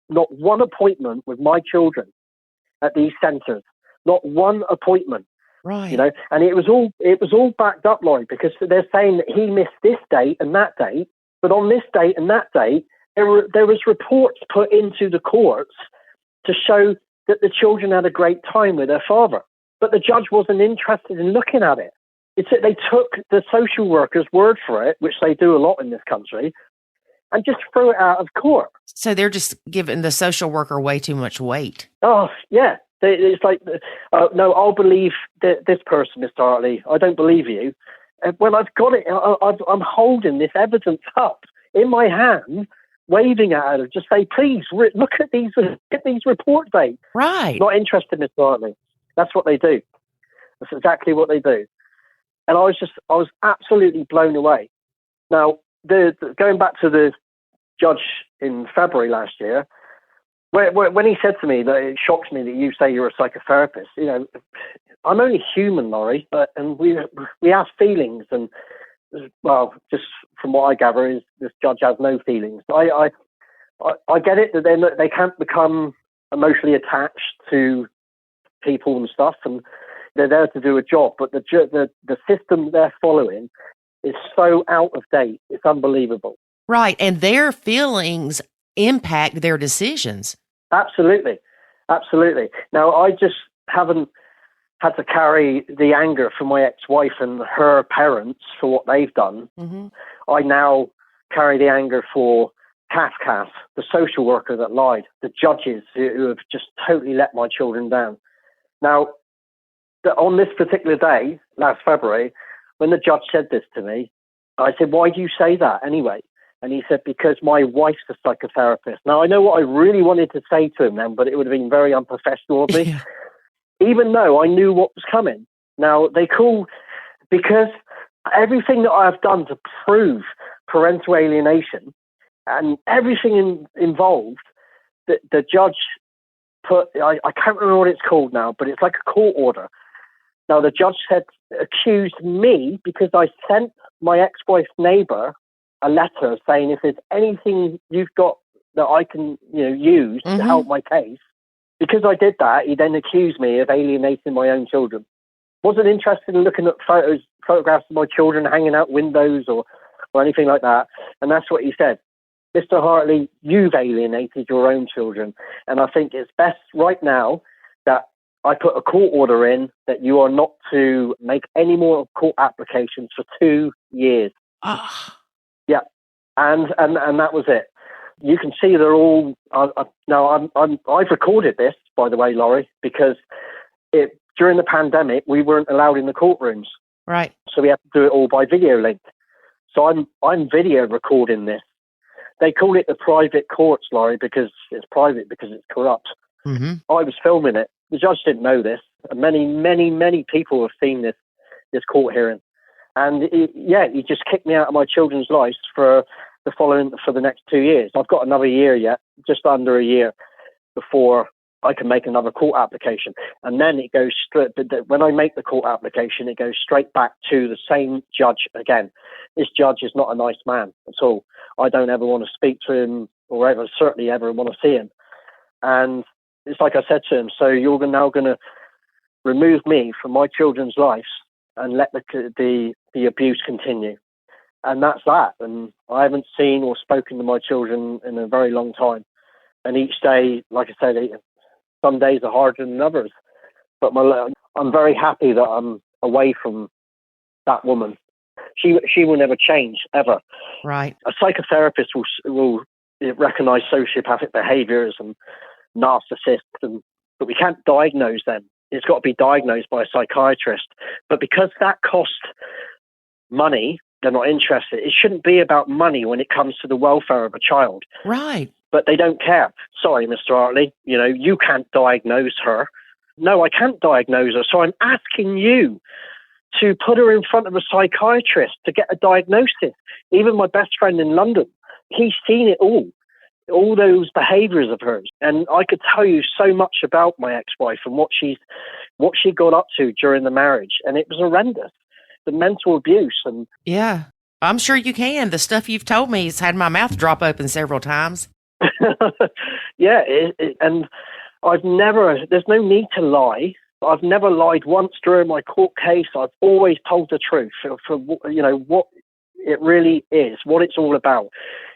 not one appointment with my children at these centres. Not one appointment. Right. You know, and it was all backed up, Laurie, because they're saying that he missed this date and that date, but on this date and that date, there was reports put into the courts to show that the children had a great time with their father. But the judge wasn't interested in looking at it. It's that they took the social worker's word for it, which they do a lot in this country, and just threw it out of court. So they're just giving the social worker way too much weight. Oh, yeah. It's like, no, I'll believe this person, Mr. Hartley. I don't believe you. And when I've got it, I'm holding this evidence up in my hand, waving at her, just say, please, look at these report dates. Right. Not interested, Mr. Hartley. That's what they do. That's exactly what they do. And I was absolutely blown away. Now, going back to the judge in February last year, when he said to me that it shocks me that you say you're a psychotherapist, you know, I'm only human, Laurie, and we have feelings, and well, just from what I gather, is this judge has no feelings. I get it that they can't become emotionally attached to people and stuff, and they're there to do a job, but the system they're following is so out of date. It's unbelievable. Right, and their feelings impact their decisions. Absolutely. Now, I just haven't had to carry the anger from my ex-wife and her parents for what they've done. Mm-hmm. I now carry the anger for Kafkas, the social worker that lied, the judges who have just totally let my children down. Now, on this particular day, last February, when the judge said this to me, I said, why do you say that anyway? And he said, because my wife's a psychotherapist. Now, I know what I really wanted to say to him then, but it would have been very unprofessional of me, yeah. Even though I knew what was coming. Now, because everything that I have done to prove parental alienation and everything involved, the judge put, I can't remember what it's called now, but it's like a court order. Now, the judge accused me because I sent my ex-wife's neighbor a letter saying if there's anything you've got that I can use to help my case. Because I did that, he then accused me of alienating my own children. Wasn't interested in looking at photographs of my children hanging out windows or anything like that. And that's what he said. Mr. Hartley, you've alienated your own children. And I think it's best right now that I put a court order in that you are not to make any more court applications for 2 years. Yeah. And that was it. You can see they're all, now I've recorded this, by the way, Laurie, because during the pandemic, we weren't allowed in the courtrooms. Right. So we had to do it all by video link. So I'm video recording this. They call it the private courts, Laurie, because it's private, because it's corrupt. Mm-hmm. I was filming it. The judge didn't know this. And many, many, many people have seen this court hearing. And he just kicked me out of my children's lives for the next 2 years. I've got another year yet, just under a year, before I can make another court application. And then it goes straight, when I make the court application, it goes straight back to the same judge again. This judge is not a nice man at all. I don't ever want to speak to him or certainly ever want to see him. And it's like I said to him, so you're now going to remove me from my children's lives and let the abuse continue. And that's that. And I haven't seen or spoken to my children in a very long time. And each day, like I said, some days are harder than others. But I'm very happy that I'm away from that woman. She will never change, ever. Right. A psychotherapist will recognize sociopathic behaviors and narcissists, but we can't diagnose them. It's got to be diagnosed by a psychiatrist. But because that costs money, they're not interested. It shouldn't be about money when it comes to the welfare of a child. Right. But they don't care. Sorry, Mr. Hartley, you can't diagnose her. No, I can't diagnose her. So I'm asking you to put her in front of a psychiatrist to get a diagnosis. Even my best friend in London, he's seen it all those behaviors of hers. And I could tell you so much about my ex-wife and what she got up to during the marriage. And it was horrendous. The mental abuse. And yeah, I'm sure you can. The stuff you've told me has had my mouth drop open several times. Yeah. And there's no need to lie. I've never lied once during my court case. I've always told the truth for what it really is, what it's all about.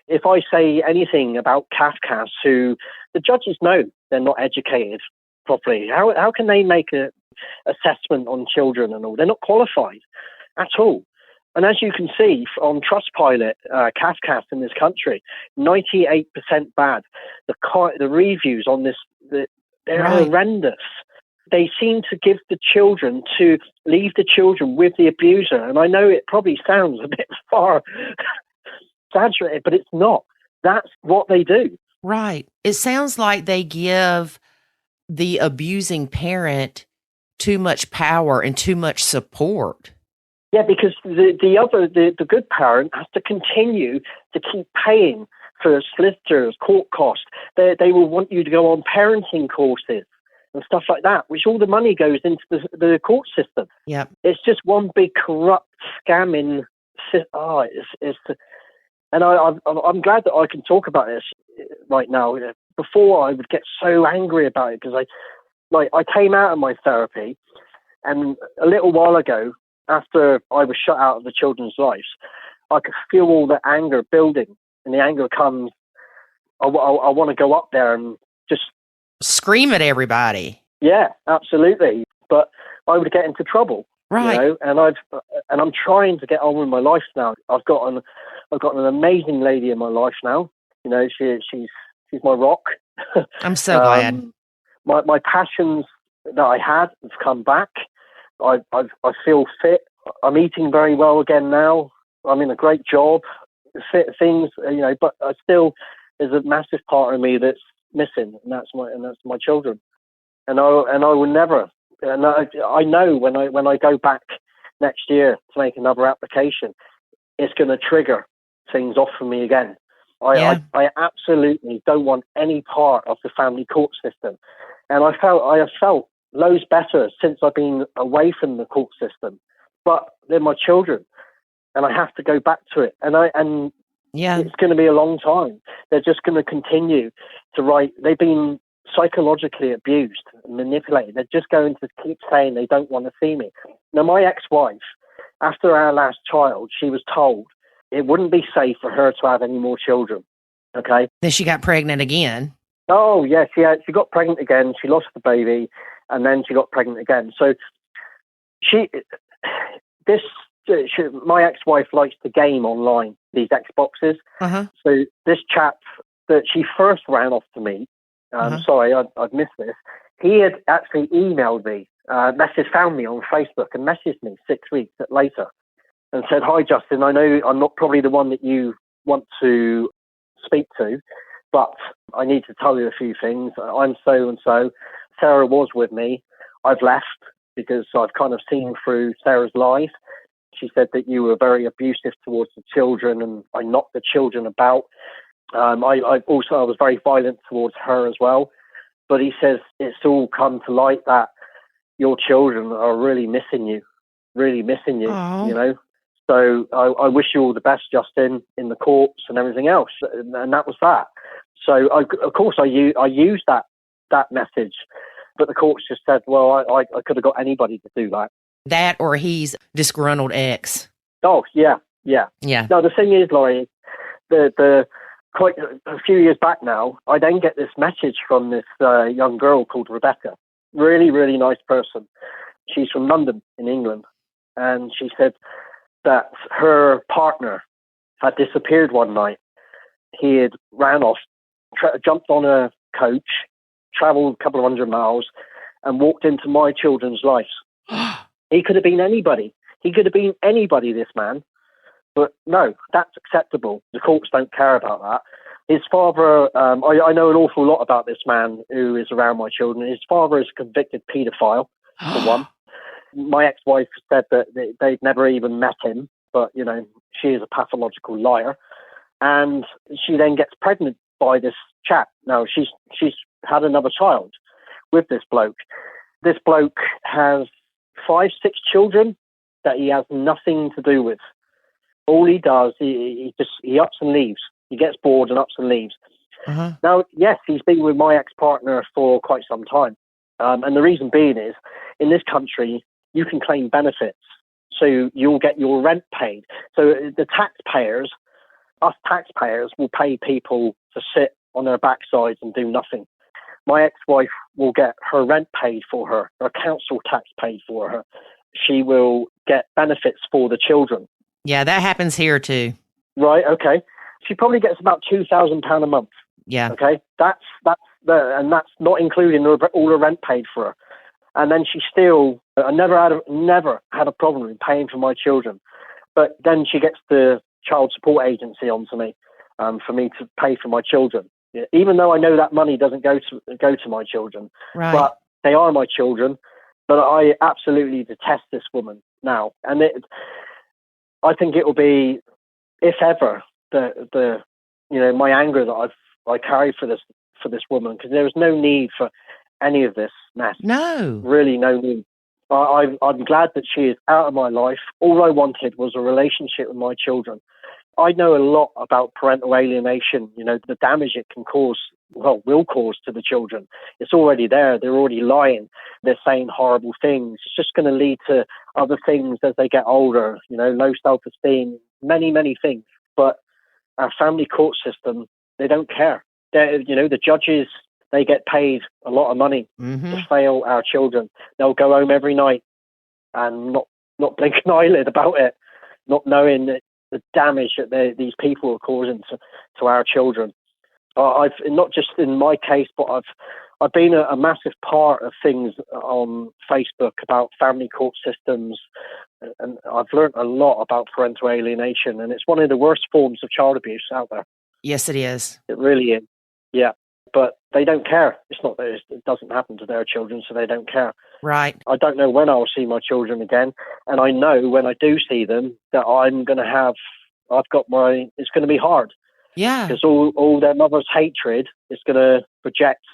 If I say anything about Kafkas, who the judges know they're not educated properly, how can they make an assessment on children and all? They're not qualified at all. And as you can see on Trustpilot, Kafkas in this country, 98% bad. The reviews on this, they're horrendous. They seem to leave the children with the abuser. And I know it probably sounds a bit far exaggerated, but it's not. That's what they do. Right. It sounds like they give the abusing parent too much power and too much support. Yeah, because the good parent has to continue to keep paying for solicitors, court costs. They will want you to go on parenting courses and stuff like that, which all the money goes into the court system. Yep. It's just one big corrupt scamming. And I'm glad that I can talk about this right now. Before I would get so angry about it because I came out of my therapy, and a little while ago, after I was shut out of the children's lives, I could feel all the anger building, and the anger comes. I want to go up there and just scream at everybody. Yeah, absolutely. But I would get into trouble, right? And I'm trying to get on with my life now. I've got an amazing lady in my life now. She's my rock. I'm so glad. My passions that I had have come back. I feel fit. I'm eating very well again now. I'm in a great job. Fit things, but I still there's a massive part of me that's missing, and that's my children. And I will never. And I know when I go back next year to make another application, it's going to trigger things off for me again. I absolutely don't want any part of the family court system, and I have felt loads better since I've been away from the court system. But they're my children, and I have to go back to it. And it's going to be a long time. They're just going to continue to write. They've been psychologically abused, manipulated. They're just going to keep saying they don't want to see me. Now, my ex-wife, after our last child, she was told it wouldn't be safe for her to have any more children. Okay. Then she got pregnant again. Oh, yeah. She got pregnant again. She lost the baby, and then she got pregnant again. So my ex-wife likes to game online, these Xboxes. Uh-huh. So this chap that she first ran off to meet, sorry, I'd missed this. He had actually emailed me, found me on Facebook and messaged me 6 weeks later and said, "Hi, Justin, I know I'm not probably the one that you want to speak to, but I need to tell you a few things. I'm so-and-so. Sarah was with me. I've left because I've kind of seen through Sarah's lies. She said that you were very abusive towards the children, and I knocked the children about. I was very violent towards her as well. But he says it's all come to light that your children are really missing you, Aww. you know. So I wish you all the best, Justin, in the courts and everything else." And that was that. So, of course, I used that message. But the courts just said, well, I could have got anybody to do that. That or he's disgruntled ex. Oh, yeah. No, the thing is, Laurie, quite a few years back now, I then get this message from this young girl called Rebecca. Really, really nice person. She's from London in England. And she said that her partner had disappeared one night. He had ran off, jumped on a coach, traveled a couple of 100 miles, and walked into my children's lives. He could have been anybody. This man. But no, that's acceptable. The courts don't care about that. His father, I know an awful lot about this man who is around my children. His father is a convicted paedophile, for one. my ex-wife said that they'd never even met him, but, she is a pathological liar. And she then gets pregnant by this chap. Now, she's had another child with this bloke. This bloke has 5, 6 children that he has nothing to do with. All he does, he ups and leaves. He gets bored and ups and leaves. Uh-huh. Now, yes, he's been with my ex-partner for quite some time. And the reason being is, in this country, you can claim benefits. So you'll get your rent paid. So the taxpayers, us taxpayers, will pay people to sit on their backsides and do nothing. My ex-wife will get her rent paid for her council tax paid for her. She will get benefits for the children. Yeah, that happens here too. Right, okay. She probably gets about £2,000 a month. Yeah. Okay, that's not including all the rent paid for her. And then she still, I never had a problem in paying for my children. But then she gets the child support agency onto me for me to pay for my children. Yeah, even though I know that money doesn't go to my children, right. But they are my children. But I absolutely detest this woman now, and I think it will be, if ever, the my anger that I carry for this woman, because there is no need for any of this mess. No, really, no need. I'm glad that she is out of my life. All I wanted was a relationship with my children. I know a lot about parental alienation, the damage it can cause, will cause to the children. It's already there. They're already lying. They're saying horrible things. It's just going to lead to other things as they get older, low self-esteem, many, many things. But our family court system, they don't care. The judges, they get paid a lot of money to fail our children. They'll go home every night and not blink an eyelid about it, not knowing that the damage that these people are causing to our children. I've not just in my case, but I've been a massive part of things on Facebook about family court systems, and I've learned a lot about parental alienation, and it's one of the worst forms of child abuse out there. Yes, it is. It really is. Yeah, but they don't care. It's not that it doesn't happen to their children, so they don't care. Right. I don't know when I'll see my children again, and I know when I do see them that it's going to be hard. Yeah. Because all their mother's hatred is going to project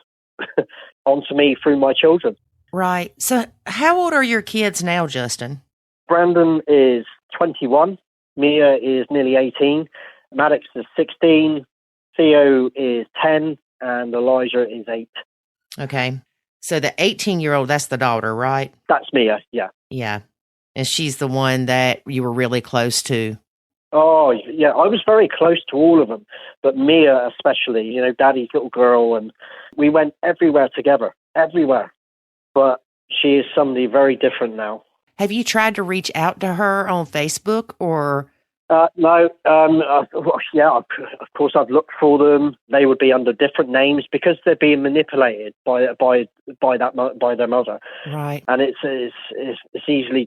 onto me through my children. Right. So how old are your kids now, Justin? Brandon is 21. Mia is nearly 18. Maddox is 16. Theo is 10. And Elijah is 8. Okay. So the 18-year-old, that's the daughter, right? That's Mia, yeah. Yeah. And she's the one that you were really close to. Oh, yeah, I was very close to all of them, but Mia especially, Daddy's little girl, and we went everywhere together, everywhere. But she is somebody very different now. Have you tried to reach out to her on Facebook or? No. Of course I've looked for them. They would be under different names because they're being manipulated by their mother. Right. And it's easily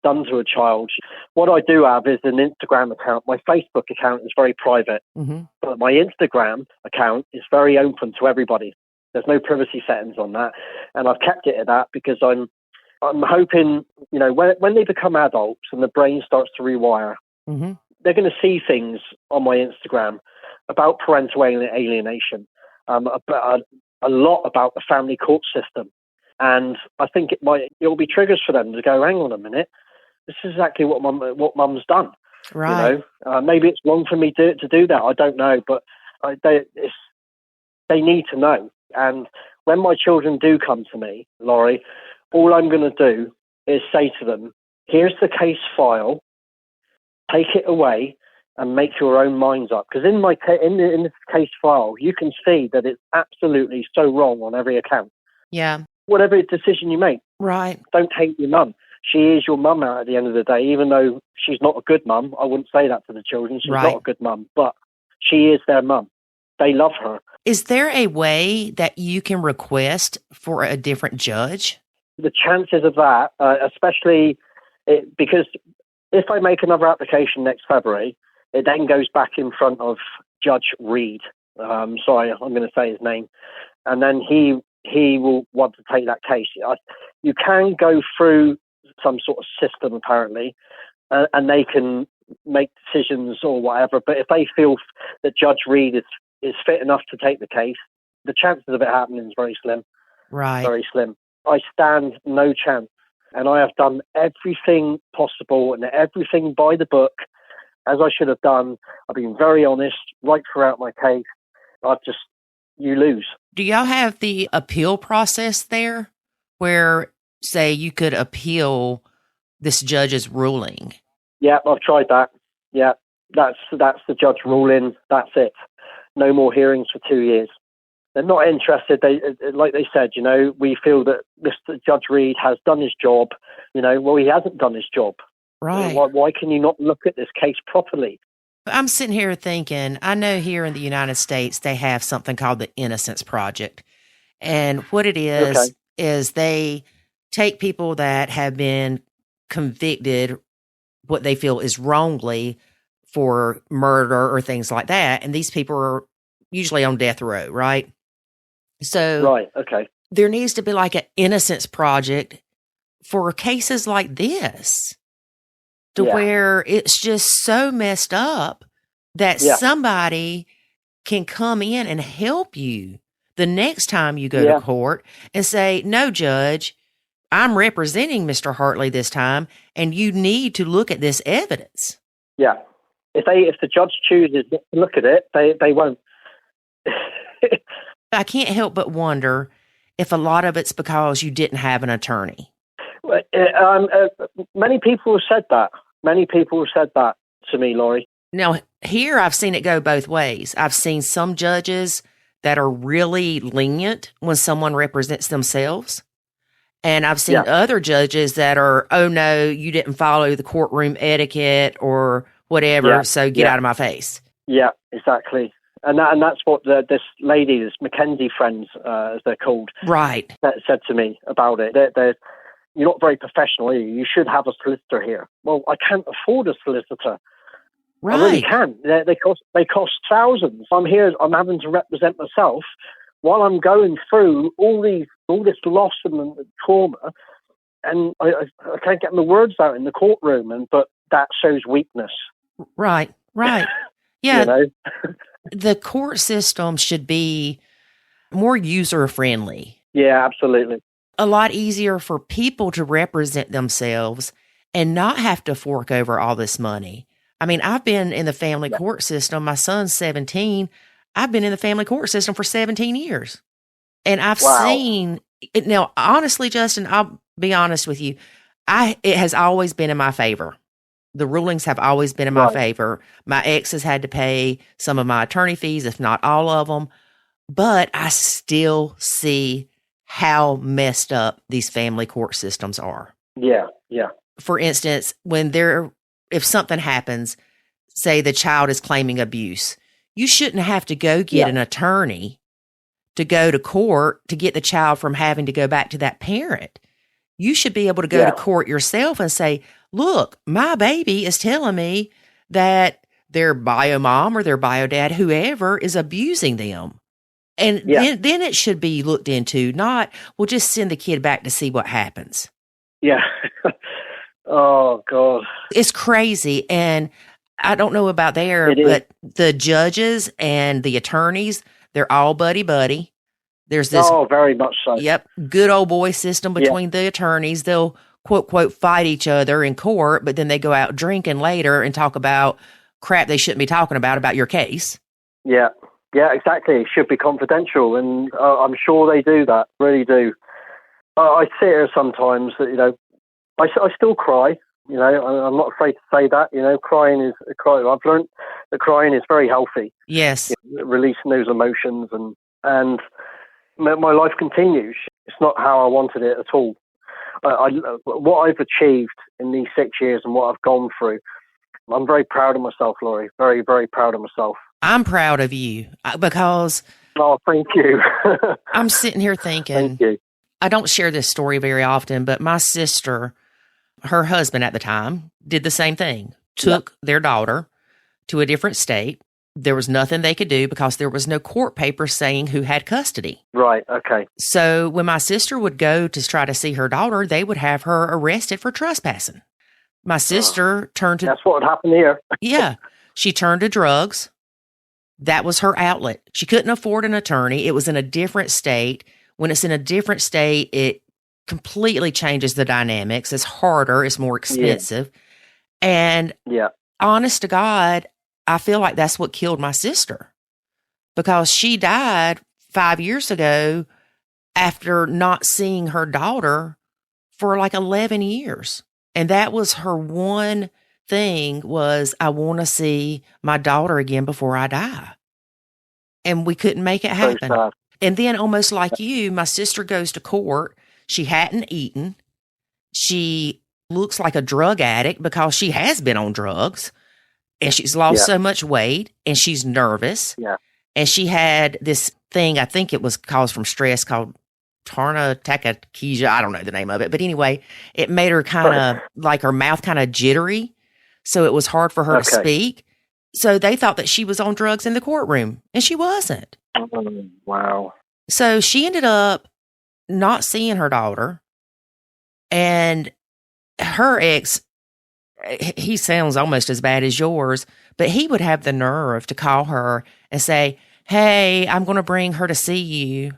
done to a child. What I do have is an Instagram account. My Facebook account is very private, but my Instagram account is very open to everybody. There's no privacy settings on that, and I've kept it at that because I'm hoping, when they become adults and the brain starts to rewire, they're going to see things on my Instagram about parental alienation, about a lot about the family court system, and I think it'll be triggers for them to go, hang on a minute, this is exactly what mum's done. Right. Maybe it's wrong for me to do that. I don't know, but they need to know. And when my children do come to me, Laurie, all I'm going to do is say to them, here's the case file, take it away and make your own minds up. Because in this case file, you can see that it's absolutely so wrong on every account. Yeah. Whatever decision you make. Right. Don't hate your mum. She is your mum out at the end of the day, even though she's not a good mum. I wouldn't say that to the children. She's not a good mum, but she is their mum. They love her. Is there a way that you can request for a different judge? The chances of that, especially because if I make another application next February, it then goes back in front of Judge Reed. Sorry, I'm going to say his name. And then he will want to take that case. You can go through some sort of system apparently, and they can make decisions or whatever. But if they feel that Judge Reed is fit enough to take the case, the chances of it happening is very slim. Right. Very slim. I stand no chance. And I have done everything possible and everything by the book, as I should have done. I've been very honest right throughout my case. You lose. Do y'all have the appeal process there where, say, you could appeal this judge's ruling? Yeah, I've tried that. Yeah, that's the judge ruling. That's it. No more hearings for 2 years. They're not interested. Like they said, we feel that Mr. Judge Reed has done his job. Well, he hasn't done his job. Right. Why can you not look at this case properly? I'm sitting here thinking, I know here in the United States, they have something called the Innocence Project. And what it is they take people that have been convicted, what they feel is wrongly, for murder or things like that. And these people are usually on death row, right? So right, okay. There needs to be like an Innocence Project for cases like this, to where it's just so messed up that somebody can come in and help you the next time you go to court and say, no, Judge, I'm representing Mr. Hartley this time, and you need to look at this evidence. Yeah. If the judge chooses not to look at it, they won't. I can't help but wonder if a lot of it's because you didn't have an attorney. Many people have said that. Many people have said that to me, Laurie. Now, here I've seen it go both ways. I've seen some judges that are really lenient when someone represents themselves. And I've seen other judges that are, oh, no, you didn't follow the courtroom etiquette or whatever, so get out of my face. Yeah, exactly. And that's what this lady, this Mackenzie friends, as they're called, right, said to me about it. They're you're not very professional, are you? You should have a solicitor here. Well, I can't afford a solicitor. Right. I really can. They cost thousands. I'm here. I'm having to represent myself while I'm going through all this loss and trauma, and I can't get my words out in the courtroom. But that shows weakness. Right. Yeah. The court system should be more user friendly. Yeah, absolutely. A lot easier for people to represent themselves and not have to fork over all this money. I mean, I've been in the family court system. My son's 17. I've been in the family court system for 17 years. And I've seen it. Now, honestly, Justin, I'll be honest with you. It has always been in my favor. The rulings have always been in my favor. My ex has had to pay some of my attorney fees, if not all of them. But I still see how messed up these family court systems are. Yeah. For instance, if something happens, say the child is claiming abuse, you shouldn't have to go get an attorney to go to court to get the child from having to go back to that parent. You should be able to go to court yourself and say, look, my baby is telling me that their bio mom or their bio dad, whoever, is abusing them. And then it should be looked into, not, we'll just send the kid back to see what happens. Yeah. Oh, God. It's crazy. And I don't know about there, but the judges and the attorneys, they're all buddy-buddy. There's this. Oh, very much so. Yep. Good old boy system between the attorneys. They'll, quote, fight each other in court, but then they go out drinking later and talk about crap they shouldn't be talking about your case. Yeah. Yeah, exactly. It should be confidential, and I'm sure they do that, really do. I sit here sometimes that, I still cry, I'm not afraid to say that, crying is, I've learned that crying is very healthy. Yes. Releasing those emotions, and my life continues. It's not how I wanted it at all. What I've achieved in these 6 years and what I've gone through, I'm very proud of myself, Laurie, very, very proud of myself. I'm proud of you because... Oh, thank you. I'm sitting here thinking... Thank you. I don't share this story very often, but my sister, her husband at the time, did the same thing. Took their daughter to a different state, There was nothing they could do because there was no court paper saying who had custody. Right, okay. So when my sister would go to try to see her daughter, they would have her arrested for trespassing. My sister turned to... That's what would happen here. Yeah. She turned to drugs. That was her outlet. She couldn't afford an attorney. It was in a different state. When it's in a different state, it completely changes the dynamics. It's harder. It's more expensive. And honest to God, I feel like that's what killed my sister, because she died 5 years ago after not seeing her daughter for like 11 years. And that was her one thing, was I want to see my daughter again before I die. And we couldn't make it happen. So and then, almost like you, my sister goes to court. She hadn't eaten. She looks like a drug addict because she has been on drugs, and she's lost so much weight, and she's nervous. Yeah. And she had this thing, I think it was caused from stress, called tachycardia. I don't know the name of it. But anyway, it made her kind of like her mouth kind of jittery. So it was hard for her to speak. So they thought that she was on drugs in the courtroom, and she wasn't. Oh, wow. So she ended up not seeing her daughter, and her ex, he sounds almost as bad as yours, but he would have the nerve to call her and say, hey, I'm going to bring her to see you.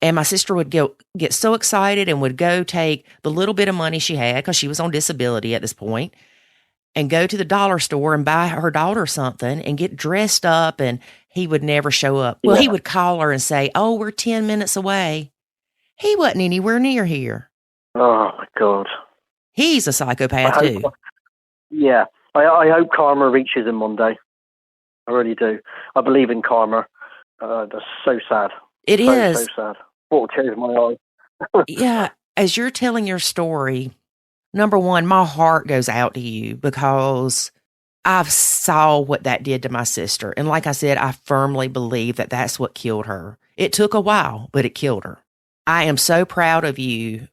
And my sister would get so excited and would go take the little bit of money she had, because she was on disability at this point, and go to the dollar store and buy her daughter something and get dressed up, and he would never show up. Well, he would call her and say, oh, we're 10 minutes away. He wasn't anywhere near here. Oh, my God. He's a psychopath, too. Yeah. I hope karma reaches him one day. I really do. I believe in karma. That's so sad. It is. So sad. Brought tears in my eyes. Yeah. As you're telling your story, number one, my heart goes out to you, because I saw what that did to my sister. And like I said, I firmly believe that that's what killed her. It took a while, but it killed her. I am so proud of you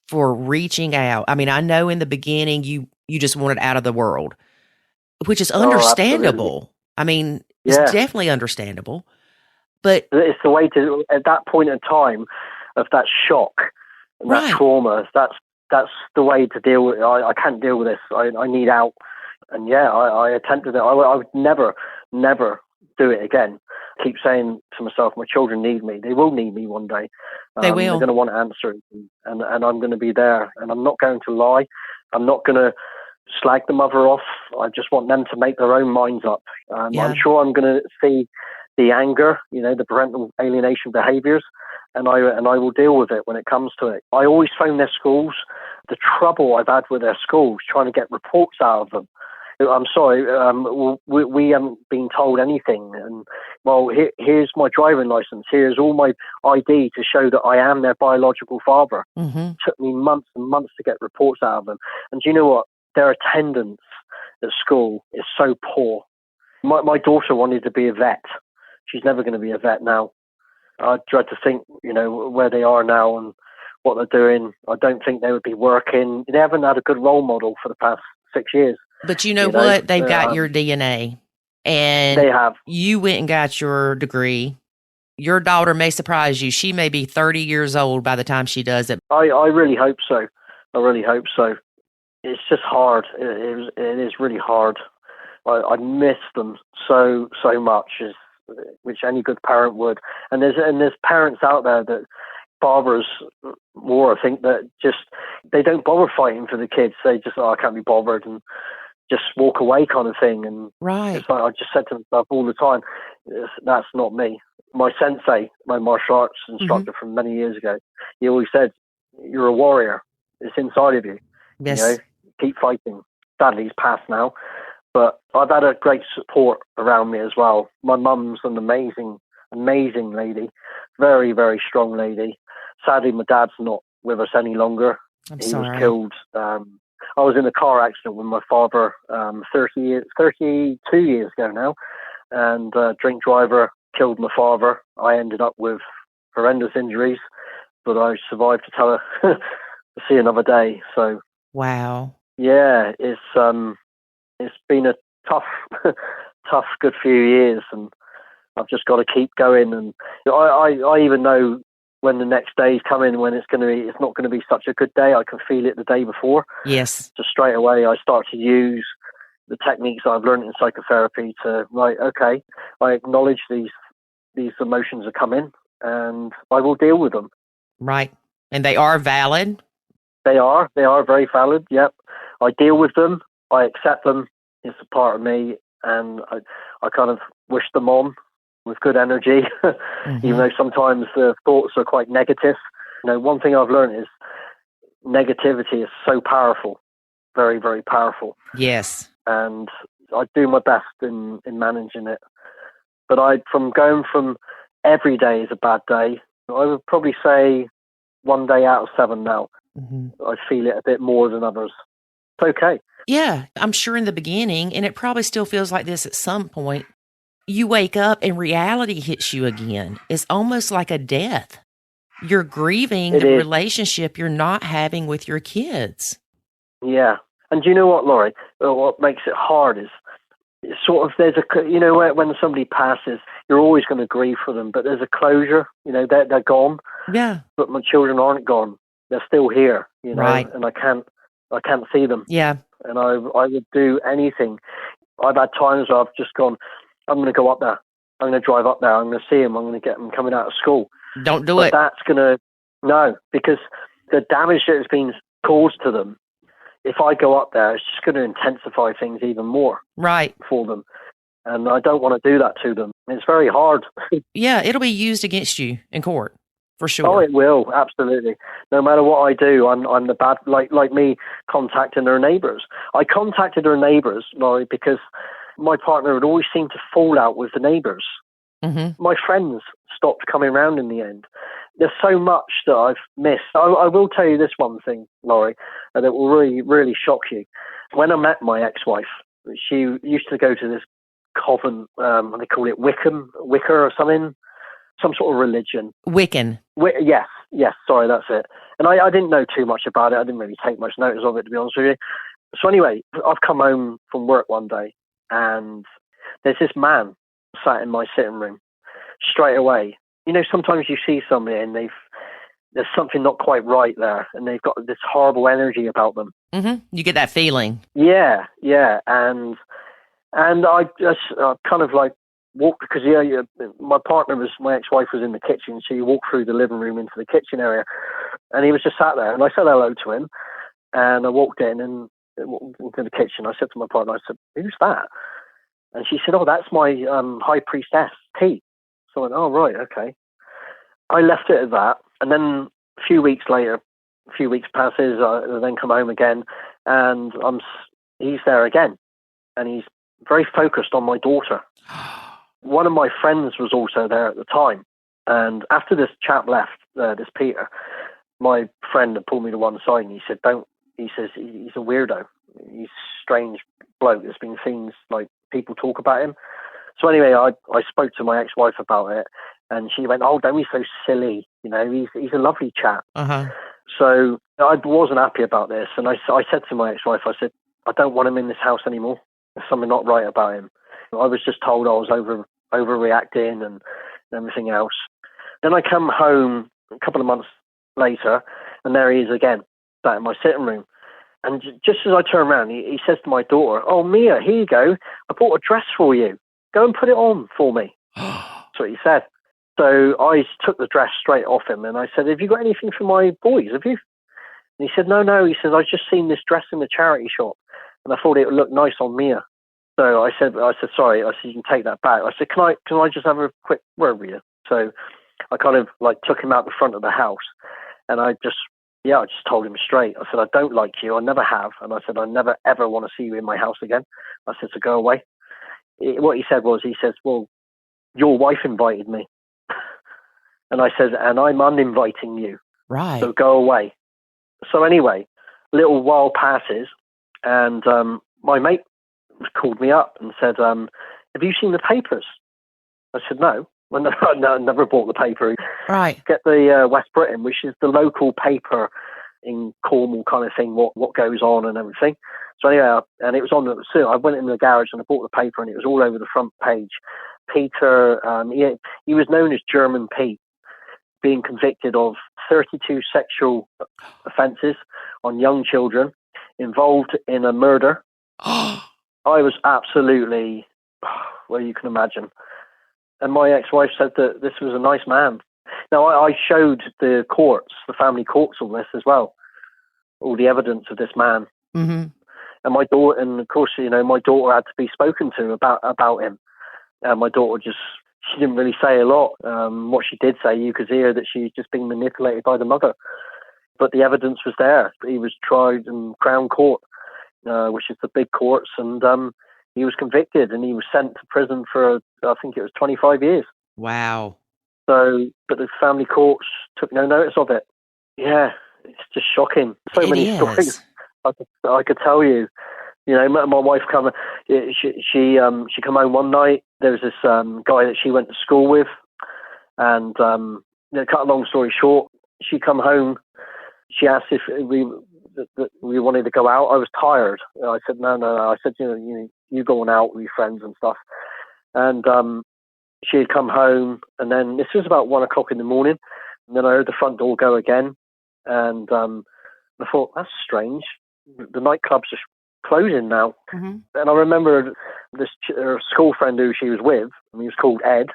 for reaching out. I mean, I know in the beginning you just wanted out of the world, which is understandable. I mean, it's definitely understandable. But it's the way to, at that point in time of that shock and that trauma, that's the way to deal with it. I can't deal with this. I need out. And I attempted it. I would never do it again. I keep saying to myself, my children need me. They will need me one day. They will. They're going to want answers, and I'm going to be there. And I'm not going to lie. I'm not going to slag the mother off. I just want them to make their own minds up. I'm sure I'm going to see the anger, the parental alienation behaviors, and I will deal with it when it comes to it. I always phone their schools. The trouble I've had with their schools, trying to get reports out of them. I'm sorry, we haven't been told anything. And here's my driving license. Here's all my ID to show that I am their biological father. Mm-hmm. It took me months and months to get reports out of them. And do you know what? Their attendance at school is so poor. My daughter wanted to be a vet. She's never going to be a vet now. I dread to think, where they are now and what they're doing. I don't think they would be working. They haven't had a good role model for the past 6 years. But you know what? They've got your DNA. And they have. You went and got your degree. Your daughter may surprise you. She may be 30 years old by the time she does it. I really hope so. I really hope so. It's just hard. It is really hard. I miss them so much, which any good parent would. And there's parents out there that fathers more, I think, that just they don't bother fighting for the kids. They just I can't be bothered and just walk away kind of thing. And it's like I just said to myself all the time, that's not me. My sensei, my martial arts instructor from many years ago, he always said, "You're a warrior. It's inside of you. Yes. Keep fighting." Sadly, he's passed now. But I've had a great support around me as well. My mum's an amazing lady, very, very strong lady. Sadly, my dad's not with us any longer. I'm sorry. He was killed. I was in a car accident with my father 32 years ago now, and drink driver killed my father. I ended up with horrendous injuries, but I survived to tell her to see another day. So wow, yeah, it's been a tough tough good few years, and I've just got to keep going. And I even know when the next day's coming, when it's not going to be such a good day. I can feel it the day before. Yes. So straight away, I start to use the techniques that I've learned in psychotherapy to, right, okay, I acknowledge these emotions are coming, and I will deal with them. Right. And they are valid. They are very valid. Yep. I deal with them. I accept them. It's a part of me, and I kind of wish them on with good energy, even though sometimes the thoughts are quite negative. One thing I've learned is negativity is so powerful, very, very powerful. Yes. And I do my best in managing it. But from going from every day is a bad day, I would probably say 1 day out of 7 now. I feel it a bit more than others. It's okay. Yeah, I'm sure in the beginning, and it probably still feels like this at some point, you wake up and reality hits you again. It's almost like a death. You're grieving the relationship you're not having with your kids. Yeah. And do you know what, Laurie? What makes it hard is it's sort of when somebody passes, you're always going to grieve for them, but there's a closure. They're gone. Yeah. But my children aren't gone. They're still here. Right. And I can't see them. Yeah. And I would do anything. I've had times where I've just gone, I'm going to go up there. I'm going to drive up there. I'm going to see them. I'm going to get them coming out of school. Don't do it. No, because the damage that has been caused to them, if I go up there, it's just going to intensify things even more. Right. For them. And I don't want to do that to them. It's very hard. Yeah, it'll be used against you in court, for sure. Oh, it will, absolutely. No matter what I do, I'm the bad, like me contacting her neighbours. I contacted her neighbours, Laurie, because my partner would always seem to fall out with the neighbours. My friends stopped coming around in the end. There's so much that I've missed. I will tell you this one thing, Laurie, that will really, really shock you. When I met my ex-wife, she used to go to this coven, they call it Wicca or something, some sort of religion. Wiccan. Yes, sorry, that's it. And I didn't know too much about it. I didn't really take much notice of it, to be honest with you. So anyway, I've come home from work one day, and there's this man sat in my sitting room. Straight away, sometimes you see somebody and there's something not quite right there, and they've got this horrible energy about them. You get that feeling. Yeah, and I just kind of like walked, because my ex-wife was in the kitchen, so you walk through the living room into the kitchen area, and he was just sat there, and I said hello to him, and I walked in and into the kitchen. I said to my partner, I said, "Who's that?" And she said, "Oh, that's my high priestess, T." So I went, "Oh, right, okay." I left it at that, and then a few weeks passes, I then come home again, and he's there again, and he's very focused on my daughter. One of my friends was also there at the time, and after this chap left, this Peter, my friend had pulled me to one side, and he said, he says, he's a weirdo. He's a strange bloke. There's been things like people talk about him. So anyway, I spoke to my ex-wife about it, and she went, "Oh, don't be so silly. He's a lovely chap." So I wasn't happy about this, and I said to my ex-wife, I said, "I don't want him in this house anymore. There's something not right about him." I was just told I was overreacting and everything else. Then I come home a couple of months later, and there he is again, sat in my sitting room. And just as I turn around, he says to my daughter, "Oh, Mia, here you go. I bought a dress for you. Go and put it on for me." That's what he said. So I took the dress straight off him, and I said, "Have you got anything for my boys, have you?" And he said, No. He says, "I've just seen this dress in the charity shop, and I thought it would look nice on Mia." So I said, "Sorry." I said, "You can take that back." I said, can I just have a quick word with you?" So I kind of like took him out the front of the house, and I just told him straight. I said, "I don't like you. I never have." And I said, "I never, ever want to see you in my house again." I said, "So go away." What he said, "Well, your wife invited me." And I said, "And I'm uninviting you. Right. So go away." So anyway, a little while passes, and my mate called me up and said, "Have you seen the papers?" I said, "No. Well, no, I never bought the paper." Right. Get the West Britain, which is the local paper in Cornwall kind of thing, what goes on and everything. So anyway, and it was on so I went in the garage and I bought the paper, and it was all over the front page. Peter, he was known as German Pete, being convicted of 32 sexual offences on young children, involved in a murder. I was absolutely, well, you can imagine. And my ex-wife said that this was a nice man. Now, I showed the courts, the family courts, all this as well, all the evidence of this man. Mm-hmm. And my daughter, and of course, my daughter had to be spoken to about him. And my daughter she didn't really say a lot. What she did say, you could hear that she's just being manipulated by the mother. But the evidence was there. He was tried in Crown Court, which is the big courts, and he was convicted, and he was sent to prison for, I think it was 25 years. Wow. So, but the family courts took no notice of it. Yeah, it's just shocking. So many stories I could tell you. My wife she come home one night. There was this guy that she went to school with, and cut a long story short, she come home. She asked if we wanted to go out. I was tired. I said no. I said you going out with your friends and stuff. And she had come home, and then this was about 1 o'clock in the morning, and then I heard the front door go again, and I thought, that's strange. The nightclubs are closing now. Mm-hmm. And I remember this school friend who she was with, he was called Ed,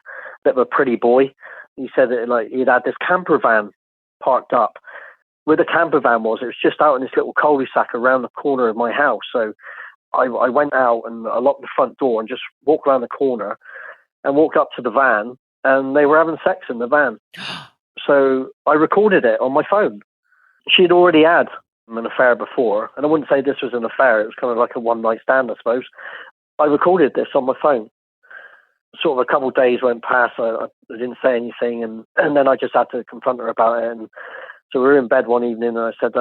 bit of a pretty boy. He said that he'd had this camper van parked up. Where the camper van was, it was just out in this little cul-de-sac around the corner of my house. So I went out and I locked the front door and just walked around the corner and walked up to the van, and they were having sex in the van. So I recorded it on my phone. She'd already had an affair before, and I wouldn't say this was an affair. It was kind of like a one-night stand, I suppose. I recorded this on my phone. Sort of a couple of days went past. I didn't say anything, and then I just had to confront her about it. And so we were in bed one evening, and I said,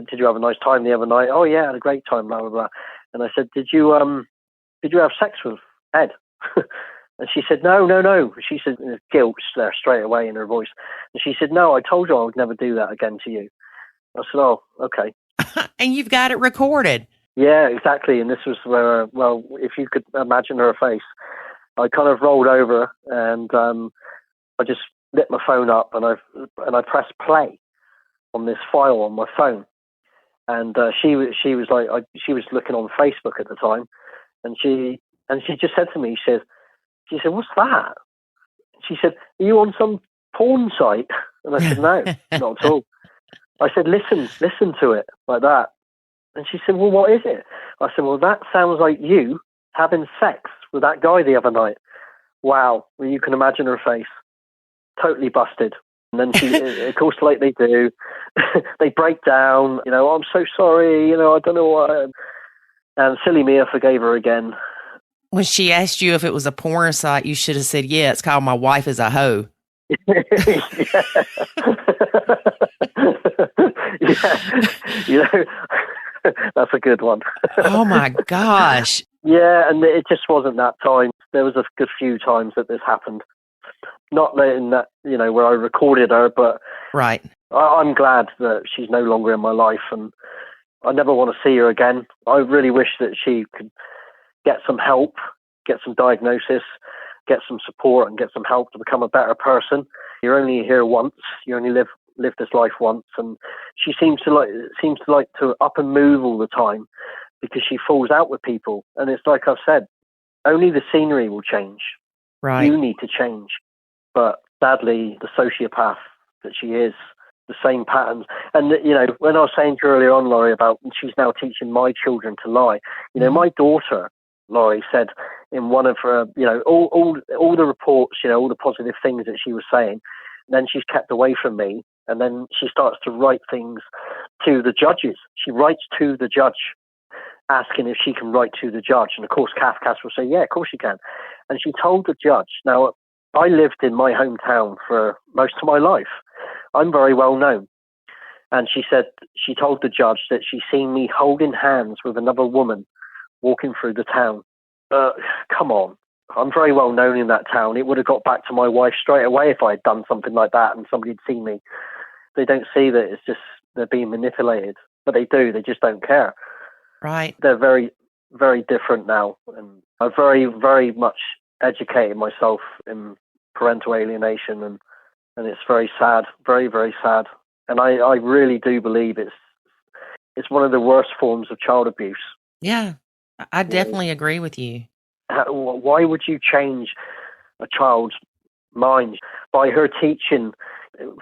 did you have a nice time the other night? Oh yeah, I had a great time, blah blah blah. And I said, did you have sex with Ed? And she said, no. She said, guilt there straight away in her voice. And she said, no, I told you I would never do that again to you. I said, oh, okay. And you've got it recorded. Yeah, exactly. And this was where, well, if you could imagine her face, I kind of rolled over and I just lit my phone up and I pressed play on this file on my phone. And she was she was looking on Facebook at the time, and she just said to me, she said, what's that? She said, are you on some porn site? And I said, no, not at all. I said, listen to it like that. And she said, well, what is it? I said, well, that sounds like you having sex with that guy the other night. Wow. Well, you can imagine her face. Totally busted. And then she, of course, like they do, they break down, I'm so sorry, I don't know what. And silly me, I forgave her again. When she asked you if it was a porn site, you should have said, yeah, it's called My Wife is a Hoe. Yeah. That's a good one. Oh my gosh. Yeah, and it just wasn't that time. There was a good few times that this happened. Not in that, where I recorded her, but right. I'm glad that she's no longer in my life, and I never want to see her again. I really wish that she could get some help, get some diagnosis, get some support, and get some help to become a better person. You're only here once. You only live this life once, and she seems to like to up and move all the time because she falls out with people. And it's like I've said, only the scenery will change. Right. You need to change. But sadly, the sociopath that she is, the same patterns. And, when I was saying to you earlier on, Laurie, about she's now teaching my children to lie, my daughter, Laurie, said in one of her, all the reports, all the positive things that she was saying, then she's kept away from me. And then she starts to write things to the judges. She writes to the judge, asking if she can write to the judge. And of course, Cass will say, yeah, of course you can. And she told the judge, now, I lived in my hometown for most of my life. I'm very well known. And she said, she told the judge that she'd seen me holding hands with another woman walking through the town. Come on. I'm very well known in that town. It would have got back to my wife straight away if I had done something like that and somebody had seen me. They don't see that it's just they're being manipulated, but they do. They just don't care. Right. They're very, very different now, and I've very, very much educated myself in parental alienation, and it's very sad, very, very sad. And I really do believe it's one of the worst forms of child abuse. Yeah, I definitely agree with you. Why would you change a child's mind by her teaching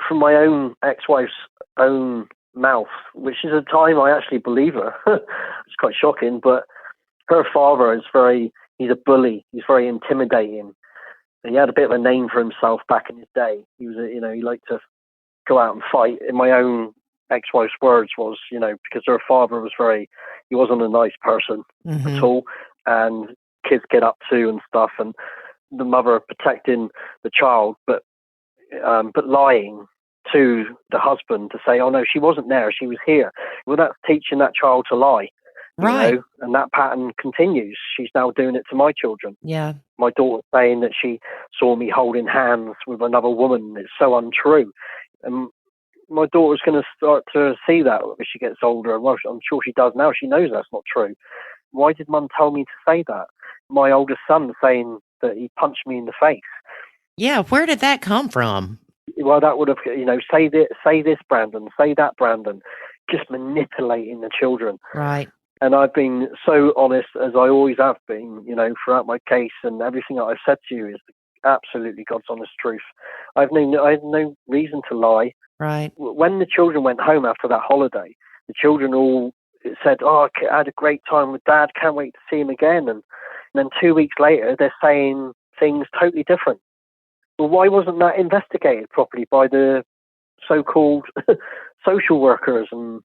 from my own ex-wife's own mouth, which is a time I actually believe her. It's quite shocking, but her father is he's a bully. He's very intimidating. He had a bit of a name for himself back in his day. He was, he liked to go out and fight. In my own ex-wife's words was, because her father was he wasn't a nice person at all, and kids get up to and stuff, and the mother protecting the child, but lying to the husband to say, oh no, she wasn't there, she was here. Well, that's teaching that child to lie. Right. And that pattern continues. She's now doing it to my children. Yeah. My daughter's saying that she saw me holding hands with another woman. It's so untrue. And my daughter's going to start to see that as she gets older. Well, I'm sure she does now. She knows that's not true. Why did Mum tell me to say that? My oldest son saying that he punched me in the face. Yeah, where did that come from? Well, that would have, say this, Brandon, say that, Brandon. Just manipulating the children. Right. And I've been so honest, as I always have been, throughout my case, and everything that I've said to you is absolutely God's honest truth. I had no reason to lie. Right. When the children went home after that holiday, the children all said, oh, I had a great time with Dad, can't wait to see him again. And then 2 weeks later, they're saying things totally different. Well, why wasn't that investigated properly by the so-called social workers and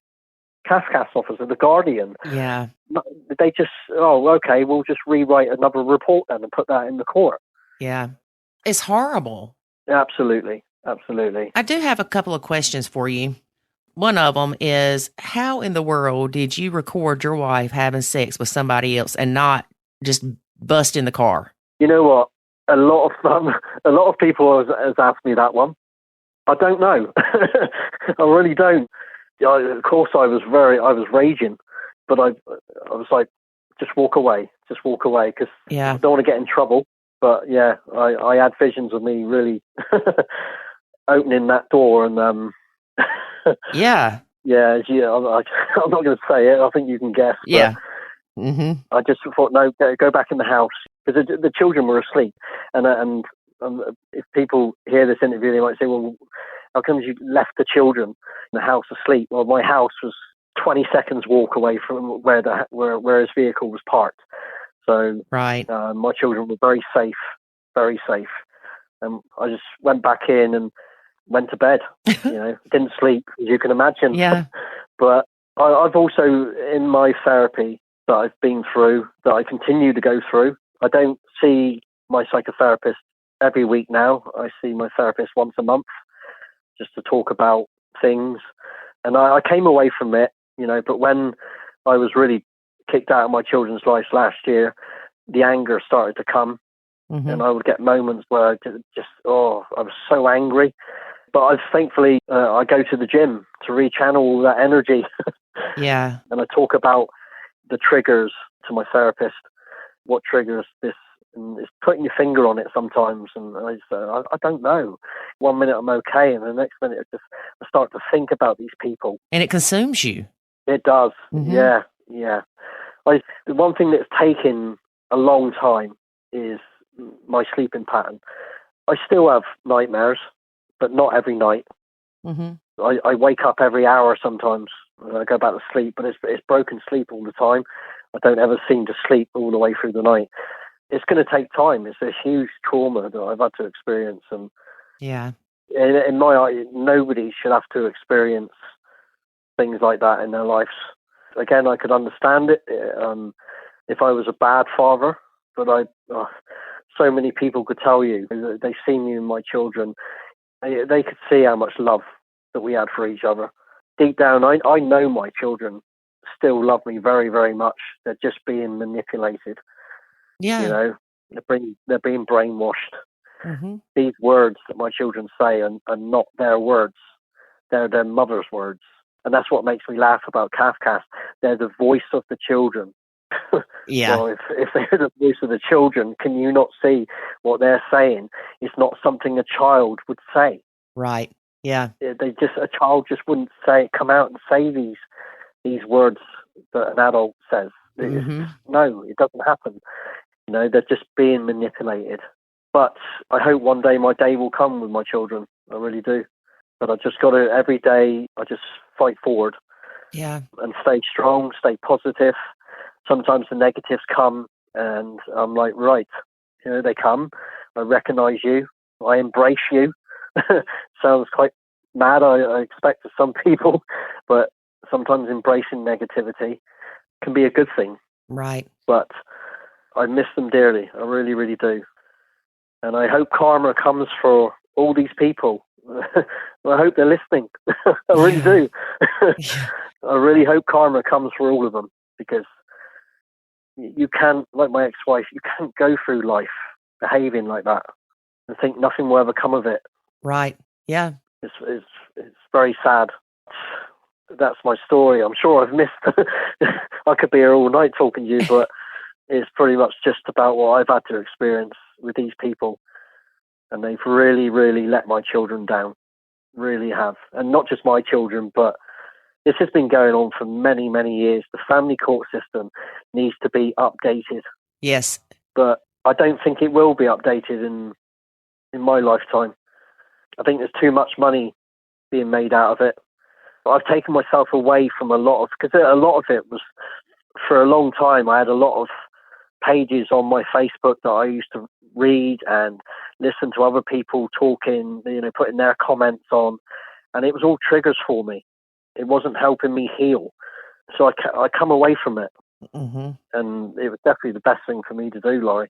CAS officer, the Guardian? Yeah. They just, okay, we'll just rewrite another report then and put that in the court. Yeah. It's horrible. Absolutely. Absolutely. I do have a couple of questions for you. One of them is, how in the world did you record your wife having sex with somebody else and not just bust in the car? You know what? A lot of people has asked me that one. I don't know. I really don't. Of course, I was raging, but I was like, just walk away, because I don't want to get in trouble. But yeah, I had visions of me really opening that door, and yeah. I'm not going to say it. I think you can guess. Yeah. I just thought, no, go back in the house, because the children were asleep, and if people hear this interview, they might say, well, how come you left the children in the house asleep? Well, my house was 20 seconds walk away from where his vehicle was parked. So right. My children were very safe, very safe. And I just went back in and went to bed. Didn't sleep, as you can imagine. Yeah. But I've also, in my therapy that I've been through, that I continue to go through, I don't see my psychotherapist every week now. I see my therapist once a month, just to talk about things. And I came away from it, but when I was really kicked out of my children's lives last year, the anger started to come. And I would get moments where I was so angry. But thankfully, I go to the gym to rechannel all that energy. Yeah. And I talk about the triggers to my therapist, what triggers this, and it's putting your finger on it sometimes. And I don't know. 1 minute I'm okay, and the next minute I start to think about these people. And it consumes you. It does. Yeah. The one thing that's taken a long time is my sleeping pattern. I still have nightmares, but not every night. I wake up every hour sometimes, and I go back to sleep, but it's broken sleep all the time. I don't ever seem to sleep all the way through the night. It's going to take time. It's a huge trauma that I've had to experience, and yeah, in my eye, nobody should have to experience things like that in their lives. Again, I could understand it if I was a bad father, but so many people could tell you that they've seen me and my children. They could see how much love that we had for each other. Deep down, I know my children still love me very, very much. They're just being manipulated. Yeah. They're being brainwashed. These words that my children say are not their words. They're their mother's words. And that's what makes me laugh about Kafka. They're the voice of the children. Yeah. Well, if they're the voice of the children, can you not see what they're saying? It's not something a child would say. Right. Yeah. A child just wouldn't come out and say these words that an adult says. No, it doesn't happen. They're just being manipulated. But I hope one day my day will come with my children. I really do. But I just got to, every day, I just fight forward. Yeah. And stay strong, stay positive. Sometimes the negatives come and I'm like, right, they come. I recognize you. I embrace you. Sounds quite mad, I expect, to some people, but sometimes embracing negativity can be a good thing. Right. But I miss them dearly. I really, really do. And I hope karma comes for all these people. I hope they're listening. I really do. I really hope karma comes for all of them, because you can't, like my ex-wife, you can't go through life behaving like that and think nothing will ever come of it. Right. Yeah. It's very sad. That's my story. I'm sure I've missed. I could be here all night talking to you, but it's pretty much just about what I've had to experience with these people. And they've really, really let my children down. Really have. And not just my children, but this has been going on for many, many years. The family court system needs to be updated. Yes. But I don't think it will be updated in my lifetime. I think there's too much money being made out of it. I've taken myself away from because a lot of it was, for a long time, I had a lot of pages on my Facebook that I used to read and listen to other people talking, putting their comments on, and it was all triggers for me. It wasn't helping me heal. So I come away from it. Mm-hmm. And it was definitely the best thing for me to do, Laurie.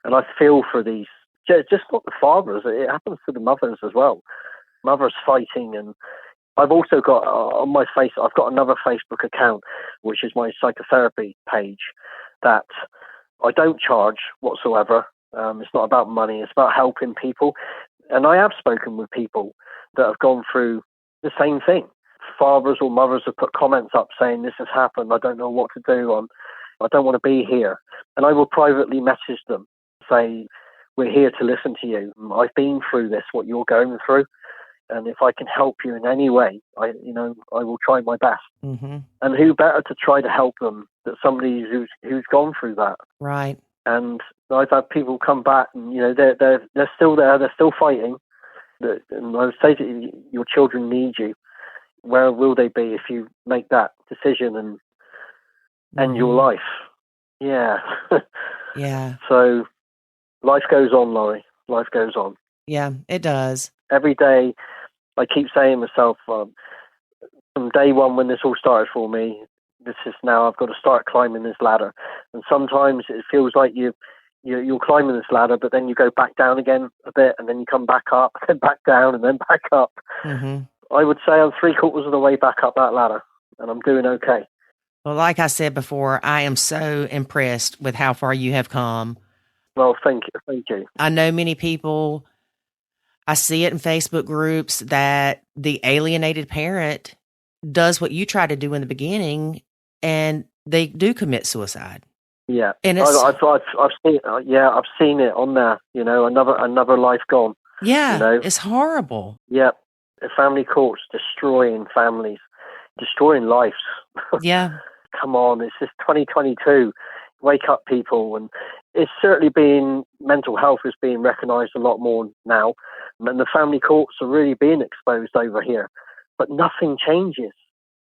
And I feel for these, just not the fathers, it happens to the mothers as well. Mothers fighting. And I've also got on my I've got another Facebook account, which is my psychotherapy page, that I don't charge whatsoever. It's not about money. It's about helping people. And I have spoken with people that have gone through the same thing. Fathers or mothers have put comments up saying, this has happened, I don't know what to do, I don't want to be here. And I will privately message them, say, we're here to listen to you. I've been through this, what you're going through. And if I can help you in any way, I will try my best. Mm-hmm. And who better to try to help them than somebody who's gone through that? Right. And I've had people come back, and they're still there, they're still fighting. And I would say to you, your children need you. Where will they be if you make that decision and end your life? Yeah. Yeah. So life goes on, Laurie. Life goes on. Yeah, it does. Every day, I keep saying to myself, from day one when this all started for me, this is now I've got to start climbing this ladder. And sometimes it feels like you're climbing this ladder, but then you go back down again a bit, and then you come back up, then back down, and then back up. Mm-hmm. I would say I'm 3/4 of the way back up that ladder, and I'm doing okay. Well, like I said before, I am so impressed with how far you have come. Well, thank you. I know many people, I see it in Facebook groups, that the alienated parent does what you try to do in the beginning, and they do commit suicide. Yeah, and I've seen it. Yeah, I've seen it on there. Another life gone. Yeah, it's horrible. Yeah, the family courts destroying families, destroying lives. Yeah. Come on, it's just 2022. Wake up, people. And it's certainly mental health is being recognised a lot more now. And the family courts are really being exposed over here. But nothing changes.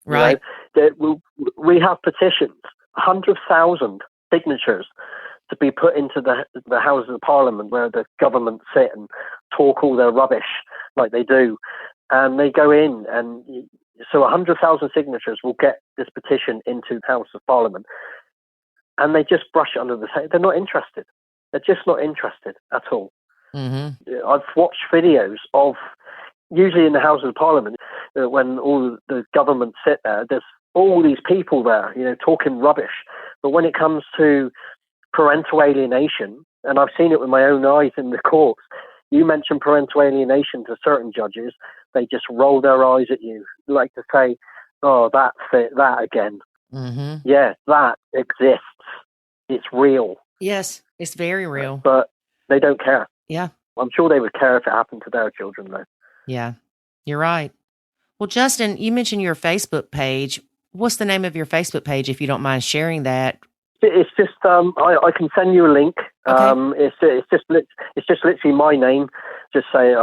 Right. We have petitions, 100,000 signatures to be put into the Houses of Parliament, where the government sit and talk all their rubbish like they do. And they go in, and so 100,000 signatures will get this petition into the House of Parliament. And they just brush it under the table. They're not interested. They're just not interested at all. Mm-hmm. I've watched videos of, usually in the House of Parliament, when all the government sit there, there's all these people there, talking rubbish. But when it comes to parental alienation, and I've seen it with my own eyes in the courts, you mention parental alienation to certain judges, they just roll their eyes at you, like to say, Oh, that's it. That again. Mm-hmm. Yeah, that exists. It's real. Yes, it's very real. But they don't care. Yeah. I'm sure they would care if it happened to their children, though. Yeah, you're right. Well, Justin, you mentioned your Facebook page. What's the name of your Facebook page, if you don't mind sharing that? It's just I can send you a link. Okay. It's just literally my name. Just say